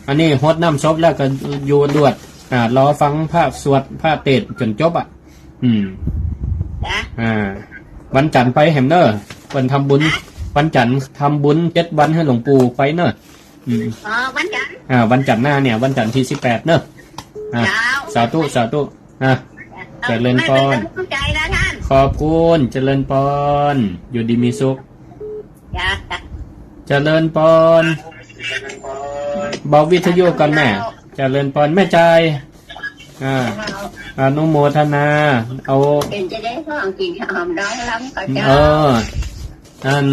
อันนี้ฮดน้ำซบแล้วก็อยู่ดวดรอฟังภาพสวดภาพเตดจนจบวันจันทร์ไปแฮมเนอร์วันทำบุญวันจันทร์ทำบุญ7 วันให้หลวงปู่ไปเนอะวันจันทร์วันจันทร์หน้าเนี่ยวันจันทร์ที่18เนอะสาธุเจริญพรขอบคุณเจริญพรอยู่ดีมีสุขเจริญพรเบาวิทยุกันแม่เจริญพรแม่ใจอนุโมทนาเอาเป็นจะได้ข้องกินหอมดองล้ำก็จะอัน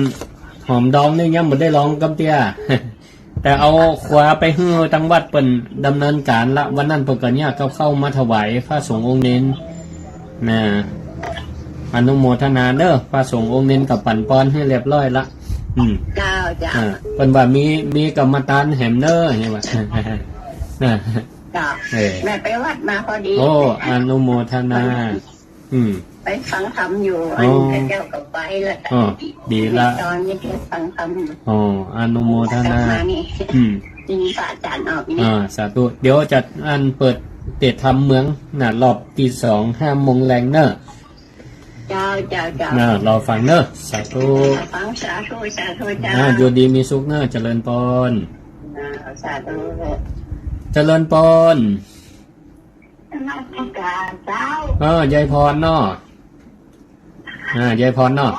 หอมดองนี่ยังไม่ได้ร้องกับเตี้ยแต่เอาขวาไปฮื้อตั้งวัดเปิ่นดำเนินการละวันนั้นปกติเนี่ยก็เข้ามาถวายพระสงฆ์องค์เน้นอนุโมทนาเด้อพระสงฆ์องค์เน้นกับปั่นปอนให้เรียบร้อยละเจ้าเป็นว่ามีกรรมฐานแหมเนอร์เห็นไหมแม่ไปวัดมาพอดีอนุโมทนาไปฟังธรรมอยู่เจ้าก็ไปแล้วดีละตอนนี้ฟังธรรมอนุโมทนาจริงพระอาจารย์ออกนี่สาธุเดี๋ยวจัดอันเปิดเตะธรรมเมืองรอบตี 2 5 โมงแรงเนอะเจ้าเราฟังเนอะสาธุฟังสาธุเจ้าอยู่ดีมีสุขเนอะเจริญพรสาธุเจริญพรยายพรเนาะยายพรเนาะ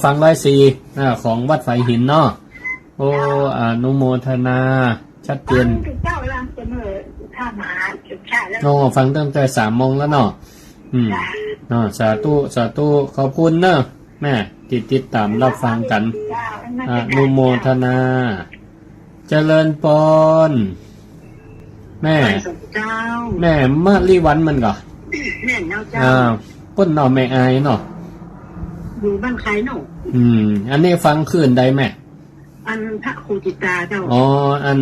ฟัง104ของวัดไฟหินเนาะอนุโมทนาชัดเจนฟังตั้งแต่3 โมงแล้วเนาะสาธุขอบคุณเนอะแม่ติดตามรับฟังกันอนุโมทนาเจริญพรแม่มะลิวันมันก็แม่เนาเจ้าก้นเนาะแม่อายเนาะอยู่บ้านใครเนาะอันนี้ฟังคืนได้แม่อันพระครูจิตาเจ้าอัน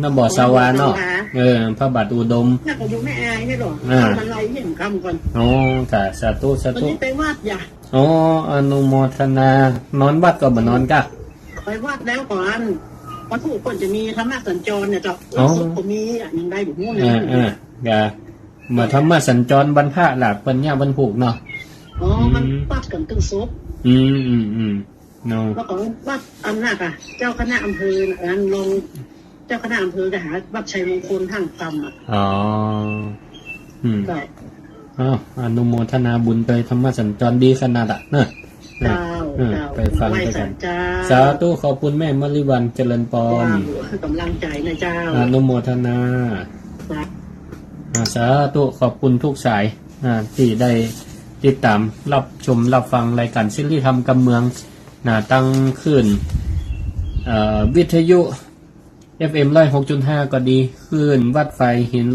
นบ่อสาวาเนาะพระบาทอุดมน่าจะอยู่แม่อายใช่หรออะไรเห็นคำก่อนค่ะสาธุไปวัดอย่าอนุโมทนานอนวัดก็บ่นอนกะไปวัดแล้วก่อนวัตถุคนจะมีธรรมะสัญจรเนี่ยเจ้าสุขก็มียังได้อยู่มู่เนี่ยมาธรรมะสัญจรบรรพะหลักปัญญาบรรพุกเนาะมันวัดกันตึงซุปแล้วก็วัดอำนาจเจ้าคณะอำเภอนั้นลงเจ้าคณะอำเภอจะหาวัดชัยมงคลทางธรรมอนุโมทนาบุญไปธรรมะสัญจรดีขนาดเนอะไปฟังกันสาธุขอบคุณแม่มริวันเจริญพรกำลังใจนะเจ้าอนุโมทนาสาธุขอบคุณทุกสายที่ได้ติดตามรับชมรับฟังรายการศิลธรรมกำเมืองตั้งขึ้นวิทยุ FM 106.5 ก็ดีคลื่นวัดไฟหิน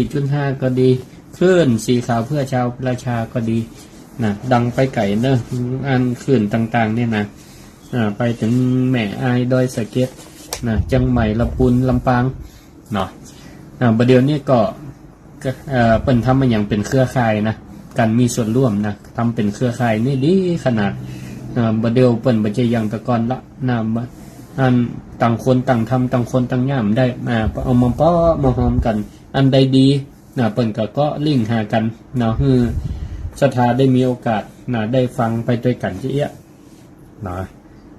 104.5 ก็ดีคลื่นสีขาวเพื่อชาวประชาก็ดีนะดังไปไก่เนอะอันคลื่นต่างๆเนี่ยนะไปถึงแม่อายดอยสะเก็ดนะจังใหม่ลำพูนลำปางเนาะประเดี๋ยวนี้ก็เปิ่นทำมาอย่างเป็นเครือข่ายนะการมีส่วนร่วมนะทำเป็นเครือข่ายนี่ดีขนาดประเดี๋ยวเปิ่นบัจยังตะกอนละนะอันต่างคนต่างทำต่างคนต่างย่ามได้เอามาป้อมาหอมกันอันใดดีนะเปิ่นก็ลิงก์หากันนะคือศรัทธาได้มีโอกาสนะได้ฟังไปด้วยกันเจี๊ยนะ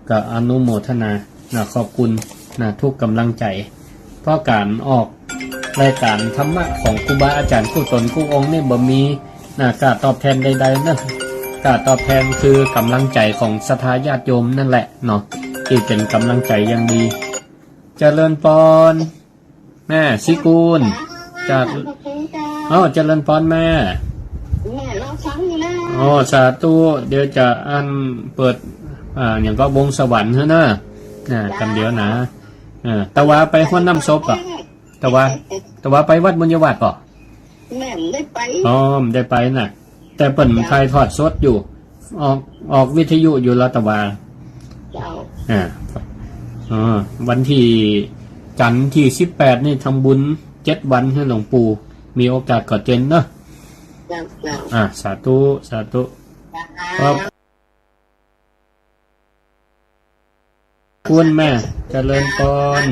ก็อนุโมทนานะขอบคุณนะทุกกำลังใจเพราะการออกรายการธรรมะของครูบาอาจารย์ผู้ตนผู้องค์นี่บ่มีการตอบแทนใดๆนะการตอบแทนคือกำลังใจของศรัทธาญาติโยมนั่นแหละเนาะที่เป็นกำลังใจอย่างดีเจริญพรแม่สิกูลจากเจริญพรแม่เราฟังอยู่นะสาธุเดี๋ยวจะเปิดอย่างก็วงสวรรค์นะกันเดี๋ยวนะตะวาไปห้วนน้ำซบอ่ะตะวาไปวัดบุญยวัดป่ะแม่ได้ไปได้ไปน่ะแต่เปิ่นไทยทอดสดอยู่ออกวิทยุอยู่ละตะวาวันที่จันทร์ที่18นี่ทำบุญ7 วันให้หลวงปู่มีโอกาสก็เจนเนาะสาธุครับคุณแม่เจริญพร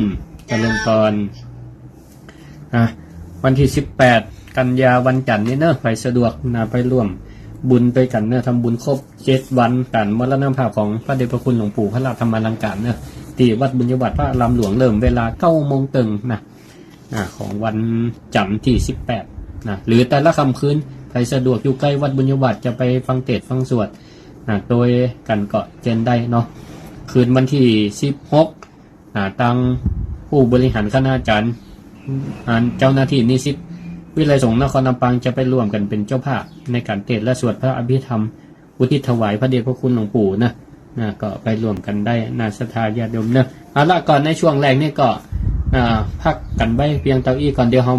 วันที่18 กันยาวันจันทร์นี่เนอะไปสะดวกไปร่วมบุญไปกันเนอะทำบุญครบ7 วันกันมรณภาพของพระเดชพระคุณหลวงปู่พระราชธรรมาลังการเนอะที่วัดบุญยวัดพระลำหลวงเริ่มเวลา 9 โมงตรงของวันจันทร์ที่18หรือแต่ละค่ำคืนใครสะดวกอยู่ใกล้วัดบุญยวัดจะไปฟังเทศน์ฟังสวดโดยกันก็เจนได้เนาะคืนวันที่16ทางผู้บริหารคณาจารย์เจ้าหน้าที่นิสิตวิไลสงฆ์นครลำปางจะไปร่วมกันเป็นเจ้าภาพในการเทศน์และสวดพระอภิธรรมอุทิศถวายพระเดชพระคุณหลวงปู่ก็ไปร่วมกันได้ศรัทธาญาติโยมเอาละก่อนในช่วงแรกนี่ก็พักกันไว้เพียงเท่านี้ก่อนเดี๋ยว